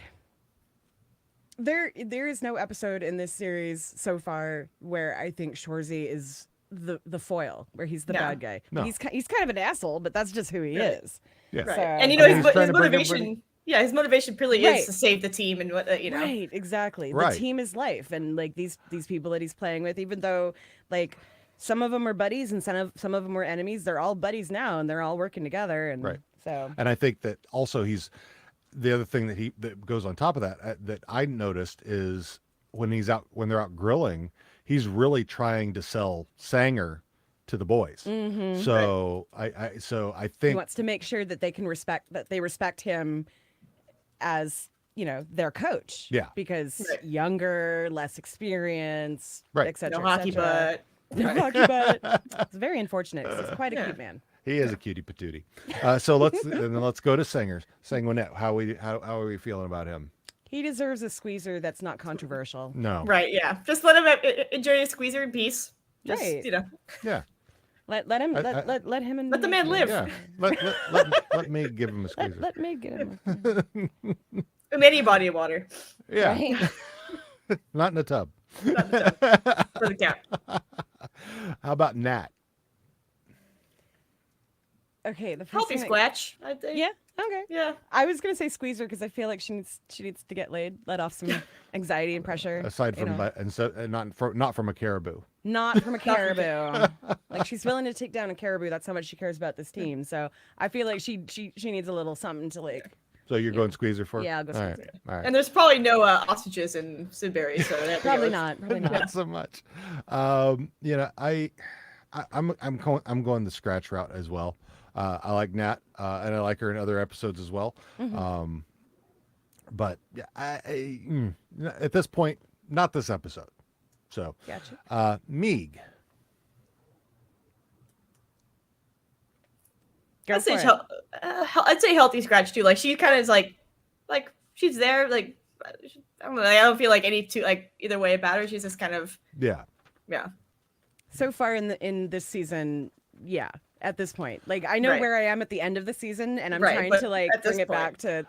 there is no episode in this series so far where I think Shoresy is the foil, where he's the No. bad guy. No. He's kind of an asshole, but that's just who he is. Yeah. Right. So- And you I know, mean, his, he's trying his to bring motivation. everybody- Yeah, his motivation purely Right. is to save the team and what you know. Right, exactly. Right. The team is life, and like these people that he's playing with, even though like some of them are buddies and some of them were enemies, they're all buddies now, and they're all working together. And Right. so And I think that also the other thing that goes on top of that that I noticed is when they're out grilling, he's really trying to sell Sanger to the boys. Mhm. So I he think wants to make sure that they respect him as their coach. Yeah. because Right. younger, less experience, Right. etc. No hockey butt. No hockey butt. It's very unfortunate 'cause he's quite a Yeah. cute man. he is a cutie patootie. So let's go to Singers. Sanguinette. How are we feeling about him? He deserves a squeezer that's not controversial. No. Right. Yeah. Just let him enjoy his squeezer in peace. Just Right. Yeah. Let him let him and Let the man live. Yeah. Let me give him a squeezer. Let me get him. In any body of water. Yeah. Right? Not in a tub. For the count. How about Nat? Okay, the first Healthy thing that- squatch, I think. Yeah. Okay. Yeah. I was gonna say squeezer because I feel like she needs to get laid, let off some anxiety and pressure. Aside you from know. not from a caribou. Not from a caribou. Like she's willing to take down a caribou. That's how much she cares about this team. So I feel like she needs a little something to like. So you're going squeezer for? Yeah, I'll go All right. squeezer. All right. And there's probably no ostriches in Sidbury, so that Probably not. Probably not. Not so much. I'm going the scratch route as well. I like Nat, and I like her in other episodes as well. Mm-hmm. But at this point, not this episode. So, Gotcha. Meeg. Go I'd say, for it. I'd say healthy scratch too. Like she kind of is like she's there. Like I don't know. I don't feel like either way about her. She's just kind of Yeah. So far in this season, yeah. At this point, like I know Right. where I am at the end of the season, and I'm Right, trying but to like at this bring it point- back to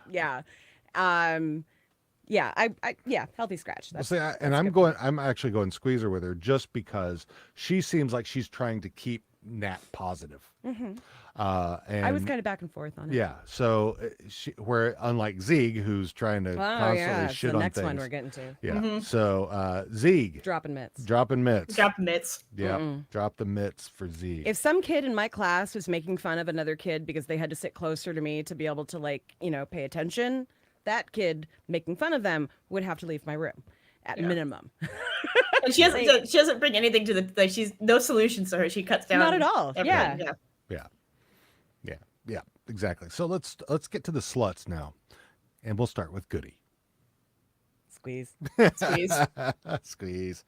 healthy scratch. That's, See, I'm actually going squeezer with her just because she seems like she's trying to keep Nat positive. Mhm. And I was kind of back and forth on it. yeah. So where unlike Zeeg, who's trying to Oh constantly yeah, it's shit the on next things. one we're getting to. Yeah. Mhm. So Zeeg Dropping mitts. dropping mitts. drop mitts. Yeah. Drop the mitts for Zeeg. If some kid in my class was making fun of another kid because they had to sit closer to me to be able to pay attention, that kid making fun of them would have to leave my room at minimum. And she doesn't bring anything to the she's no solutions to her. She cuts down. Not at all. everything. Yeah. Yeah. Exactly. So let's get to the sluts now, and we'll start with Goody. Squeeze. Squeeze.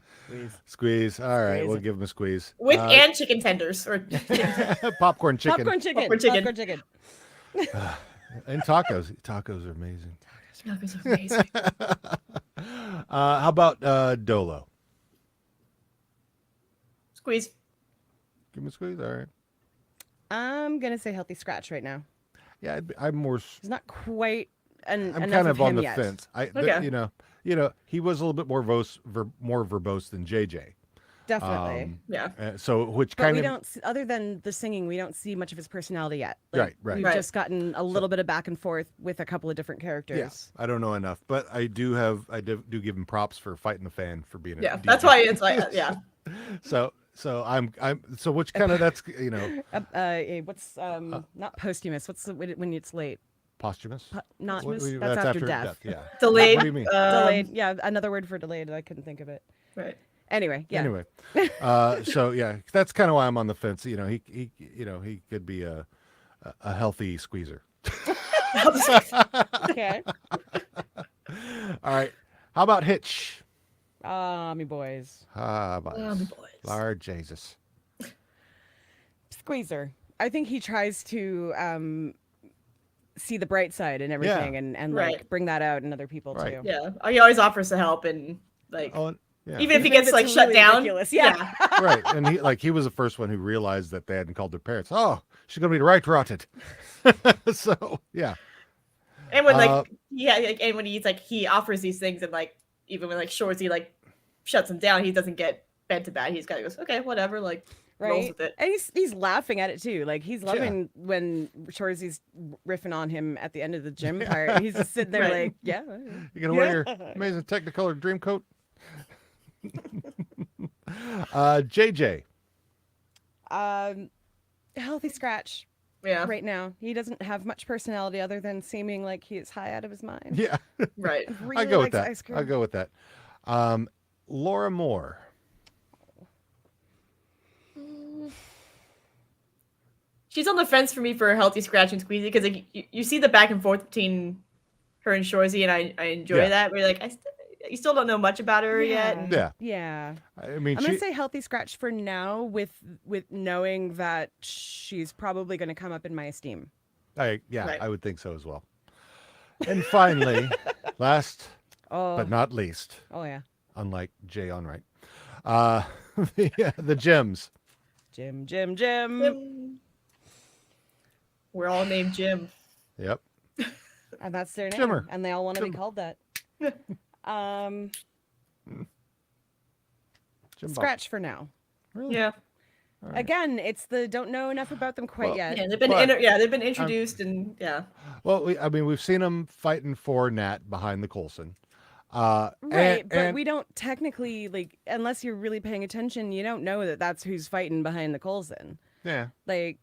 Squeeze. All right, Squeeze. we'll give him a squeeze. With and chicken tenders or Popcorn chicken Popcorn chicken. Popcorn chicken. Popcorn chicken. and tacos. Tacos are amazing. Tacos are amazing. How about Dolo? Squeeze. Give him a squeeze. All right. I'm gonna say healthy scratch right now. Yeah, I'm more. He's not quite I'm enough kind of on him the yet. fence. Okay. You know, he was a little bit more verbose than JJ. Definitely. Yeah. So which But kind we of don't, other than the singing, we don't see much of his personality yet. Right. We've Right. just gotten a little bit of back and forth with a couple of different characters. yeah. I don't know enough, but I do give him props for fighting the fan for being Yeah. a That's DJ. why it's like yeah. So I'm so which kind of that's What's not posthumous? What's the when it's late? posthumous. Not What- that's after death. Yeah. Delayed. What do you mean? Delayed. Yeah, another word for delayed. I couldn't think of it. Right. Anyway, yeah. Anyway, so yeah, that's kind of why I'm on the fence. You know, he could be a healthy squeezer. Okay. All right, how about Hitch? Me boys. About boys. Lord Jesus. Squeezer. I think he tries to see the bright side and everything, and like Right. bring that out in other people Right. too. Yeah. He always offers to help and like Oh, yeah. even if he Even if gets like it's shut really down. ridiculous, yeah. Right, and he was the first one who realized that they hadn't called their parents. Oh, she's gonna be right rotted. So yeah. And when like and when he's like he offers these things and like even when like Shoresy like shuts him down, he doesn't get bent about it. He's kind of goes, okay, whatever, like rolls Right. with it. And he's laughing at it too. Like he's loving when Shoresy's riffing on him at the end of the gym part. And he's just sitting there Right. like, yeah. You gonna wear your amazing Technicolor dream coat? JJ. Healthy scratch Yeah. right now. He doesn't have much personality other than seeming like he is high out of his mind. Yeah. Right. Really I go with likes that. ice cream. I go with that. Laura Moore. She's on the fence for me for a healthy scratch and squeezy because like you see the back and forth between her and Shoresy, and I enjoy Yeah. that. Where you're like you still don't know much about her yet. And, Yeah. Yeah. I mean, I'm gonna say healthy scratch for now with knowing that she's probably gonna come up in my esteem. Right. Right. I would think so as well. And finally, last Oh. but not least, Oh yeah. unlike Jay Onright, the Gems. Jim. We're all named Jim. Yep. And that's their name. Jimmer. And they all want to be Jim. called that. Jim Bob. Scratch for now. Really? Yeah. Right. Again, it's the don't know enough about them quite Well, yet. Yeah, they've been But- they've been introduced and yeah. Well, we've seen them fighting for Nat behind the Coulson. Right, but and we don't technically like unless you're really paying attention, you don't know that that's who's fighting behind the Coulson. yeah, Like,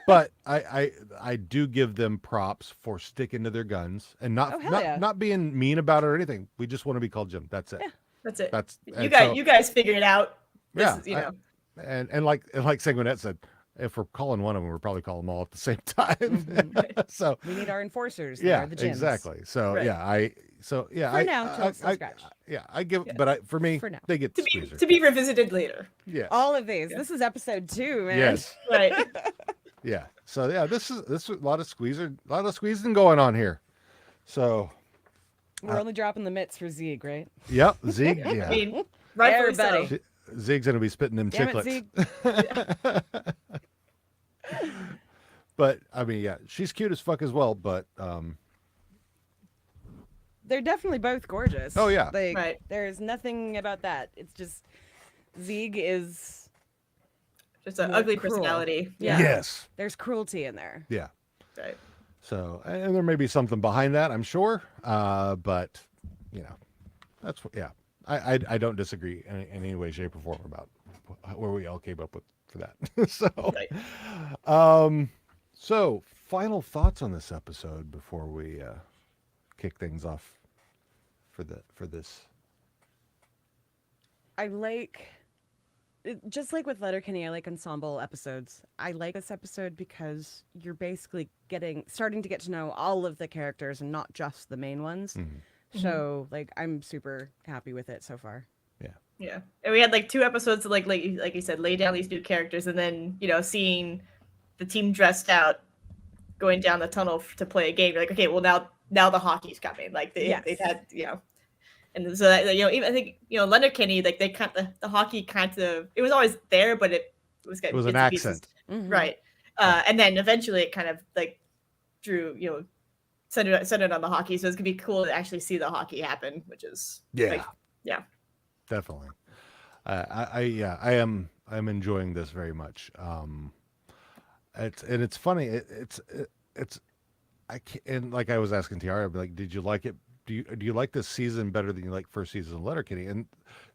but I do give them props for sticking to their guns and Oh, hell yeah. not being mean about it or anything. We just want to be called Jim. That's it. That's it. That's you and guys so- you guys figured it out. This Yeah, is, you know. and like Sanguinette said, if we're calling one of them, we're probably calling them all at the same time. Mm-hmm. So we need our enforcers. They yeah, are the gyms. exactly. So Right. yeah, For now, till it's still scratch. I give, but for me, For now. they get the To be, squeezer. to be revisited later. Yes. All of these. This is episode 2, man. Yes. Right. Yeah. So yeah, this is a lot of squeezing going on here. So We're only dropping the mitts for Zeke, right? yep, Zeke. Yeah. I mean, rightfully so. Everybody. Zeke's gonna be spitting them Damn it, chiclets. Zeke. But I mean, yeah, she's cute as fuck as well. But They're definitely both gorgeous. Oh, yeah. Like, Right. there's nothing about that. It's just Zeke is Just an more ugly cruel. personality. Yeah. yes, There's cruelty in there. yeah. Right. So and there may be something behind that, I'm sure. But you know, that's yeah. I don't disagree in any way, shape, or form about where we all came up with for that. So, Right. so final thoughts on this episode before we kick things off for this. I like, just like with Letterkenny, I like ensemble episodes. I like this episode because you're basically starting to get to know all of the characters and not just the main ones. So, like, I'm super happy with it so far. Yeah. And we had like 2 episodes to like you said, lay down these new characters and then, you know, seeing the team dressed out going down the tunnel to play a game. You're like, okay, well now the hockey's coming. Like they've had, you know, and so that, you know, even I think, you know, Letterkenny, like they kind of the hockey kind of, it was always there, but it was It was an bits and pieces. accent. Mhm. Right. And then eventually it kind of like drew, you know, centered on the hockey. So it's gonna be cool to actually see the hockey happen, which is Yeah. like, yeah. Definitely. I'm enjoying this very much. It's funny. It's I can't, and like I was asking Tiara, I'd be like, did you like it? Do you like this season better than you like first season of Letterkenny? And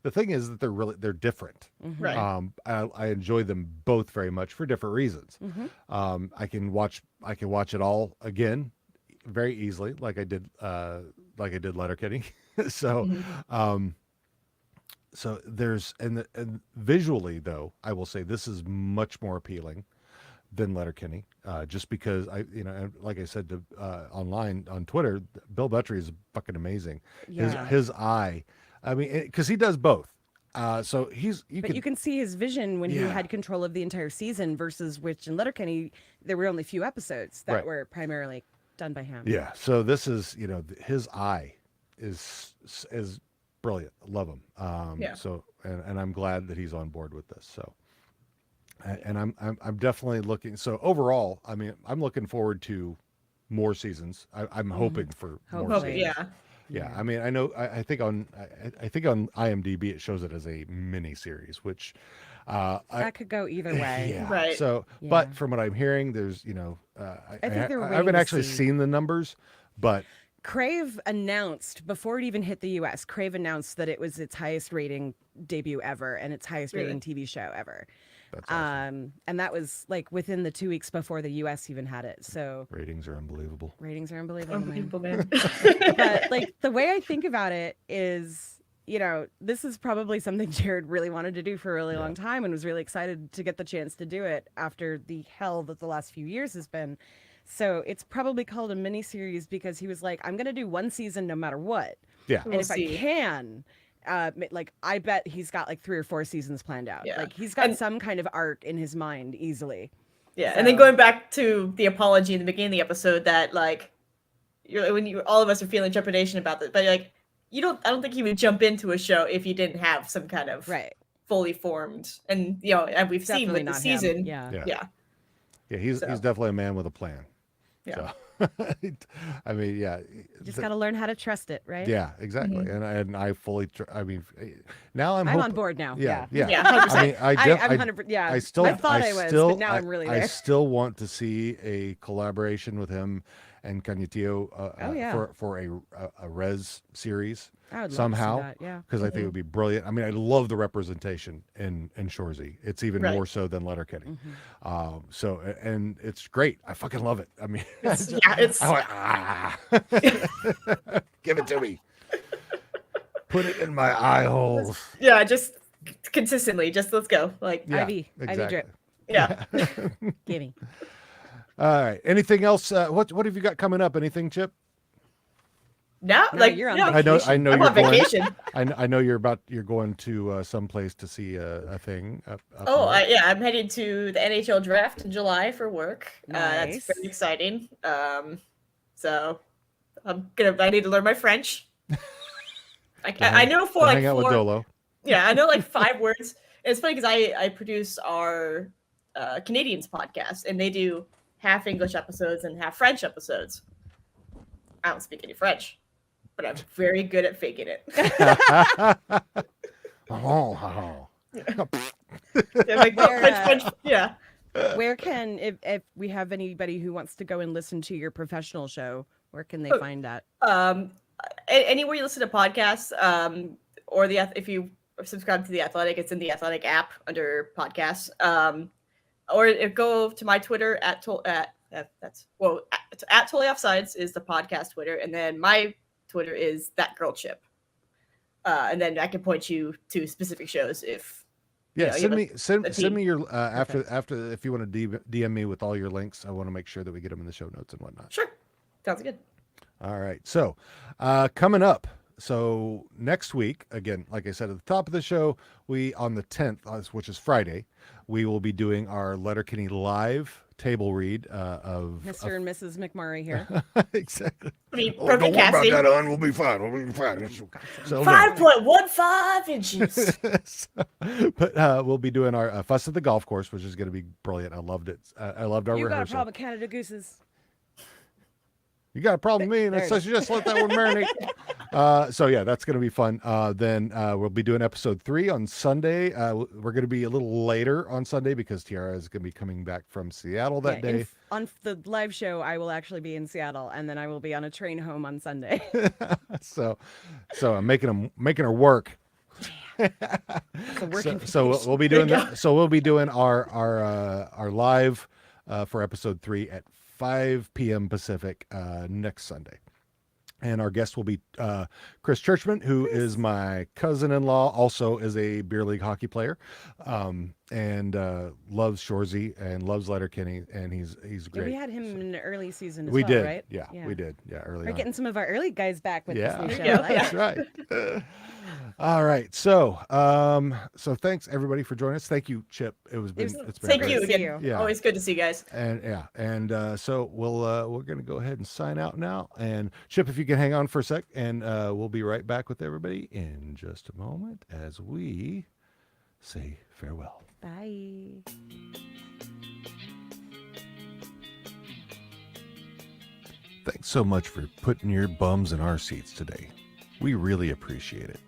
the thing is that they're different. Right. I enjoy them both very much for different reasons. I can watch it all again very easily, like I did Letterkenny. So, so there's and visually though, I will say this is much more appealing than Letterkenny, just because like I said online on Twitter, Bill Buttrey is fucking amazing. Yeah. His eye, I mean, because he does both. So you can see his vision when he Yeah. had control of the entire season versus which in Letterkenny there were only a few episodes that Right. were primarily done by him. Yeah. So this is, his eye is brilliant. I love him. Yeah. So, and I'm glad that he's on board with this. So, and I'm definitely looking. So overall, I mean, I'm looking forward to more seasons. I'm hoping for more Hopefully. seasons. Yeah. I mean, I know. I think on IMDb it shows it as a mini series, which That could go either way. Yeah. Right. So, Yeah. but from what I'm hearing, there's I think they're I waiting haven't to actually see. seen the numbers, but Crave announced before it even hit the US, Crave announced that it was its highest rating debut ever and its highest rating TV show ever. that's awesome. And that was like within the 2 weeks before the US even had it. So Ratings are unbelievable. ratings are unbelievable. man. Unbelievable, man. But like the way I think about it is, this is probably something Jared really wanted to do for a really long time and was really excited to get the chance to do it after the hell that the last few years has been. So it's probably called a miniseries because he was like, I'm going to do one season no matter what. Yeah. And We'll if see. I can, I bet he's got like 3 or 4 seasons planned out. Yeah. Like he's got And- some kind of arc in his mind easily. Yeah, and then So- going back to the apology in the beginning of the episode that like all of us are feeling trepidation about this, but like I don't think you would jump into a show if you didn't have some kind of Right. fully formed, and and we've seen Definitely with the not him. season. Yeah. Yeah. He's So- definitely a man with a plan. Yeah. So, I mean, yeah. Just got to learn how to trust it, right? Yeah, exactly. And I fully. I mean, now I'm I'm on hoping- board now. Yeah. Yeah. Yeah, 100%. I mean, I'm 100%. Yeah. I still, I thought I was, but now I'm really I there. still want to see a collaboration with him and Canutio yeah. for a Res series I would love to see somehow, that, yeah. because I think it would be brilliant. I mean, I love the representation in Shoresy. It's even Right. more so than Letterkenny. So, and it's great. I fucking love it. I mean, It's I'm like, give it to me. Put it in my eye holes. yeah, just consistently, just let's go. Like Yeah, Ivy exactly. drip. yeah. Gimme. All right. Anything else? What have you got coming up? Anything, Chip? No, No, like you're on no, I know I'm you're on going. vacation. I know you're going to some place to see a thing. Up Oh, north. I'm headed to the NHL draft in July for work. That's Nice. very exciting. So I need to learn my French. I know for To like hang out with 4, Dolo. yeah, I know like 5 words. And it's funny because I produce our Canadians podcast, and they do half English episodes and half French episodes. I don't speak any French, but I'm very good at faking it. Oh. Yeah, like, Where, French, yeah. Where can, if we have anybody who wants to go and listen to your professional show, where can they Oh. find that? Anywhere you listen to podcasts, or if you subscribe to the Athletic, it's in the Athletic app under podcasts. Or go to my Twitter at Totally Offsides is the podcast Twitter, and then my Twitter is That Girl Chip. And then I can point you to specific shows if Yeah, you know, send team. me your after if you want to DM me with all your links. I want to make sure that we get them in the show notes and whatnot. Sure, sounds good. All right. So, coming up. So next week, again, like I said at the top of the show, on the 10th, which is Friday, we will be doing our Letterkenny live table read of Mr. and Mrs. McMurray here. exactly. I mean, Oh, perfect casting. On. We'll be fine. We'll be fine. So, 5.15 inches. but we'll be doing our Fuss at the Golf Course, which is going to be brilliant. I loved it. I loved our You got a rehearsal. problem with Canada Gooses. You got a problem with me, and There it so is. you just let that one marinate. So yeah, that's going to be fun. Then we'll be doing episode 3 on Sunday. We're going to be a little later on Sunday because Tiara is going to be coming back from Seattle that day. On the live show, I will actually be in Seattle, and then I will be on a train home on Sunday. so I'm making her work. So we'll be doing that. So we'll be doing our live for episode 3 at 5 p.m. Pacific next Sunday. And our guest will be Chris Churchman, who is my cousin-in-law, also is a beer league hockey player, and loves Shoresy and loves Letterkenny, and he's great. We had him in an early season as we well, did. right? Yeah, we did. Yeah, early We're on. getting some of our early guys back with this new show. Yeah. That's right. All right. So thanks everybody for joining us. Thank you, Chip. It's been Thank great. you to see again. you. Yeah. Always good to see you guys. And so we're gonna go ahead and sign out now. And Chip, if you can hang on for a sec, and we'll be right back with everybody in just a moment as we say farewell. Bye. Thanks so much for putting your bums in our seats today. We really appreciate it.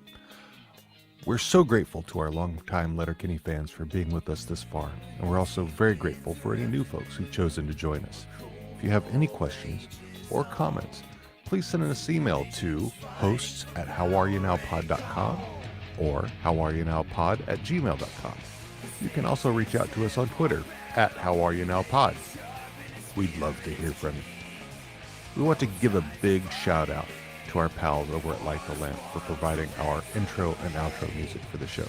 We're so grateful to our longtime Letterkenny fans for being with us this far, and we're also very grateful for any new folks who've chosen to join us. If you have any questions or comments, please send us an email to hosts@howareyounowpod.com or howareyounowpod@gmail.com. You can also reach out to us on Twitter @howareyounowpod. We'd love to hear from you. We want to give a big shout out to our pals over at Light the Lamp for providing our intro and outro music for the show.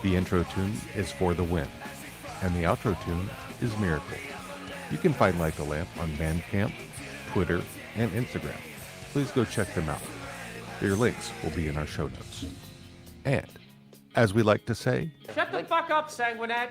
The intro tune is For the Win, and the outro tune is Miracle. You can find Light the Lamp on Bandcamp, Twitter, and Instagram. Please go check them out. Their links will be in our show notes. And, as we like to say, Shut the fuck up, Sanguinette.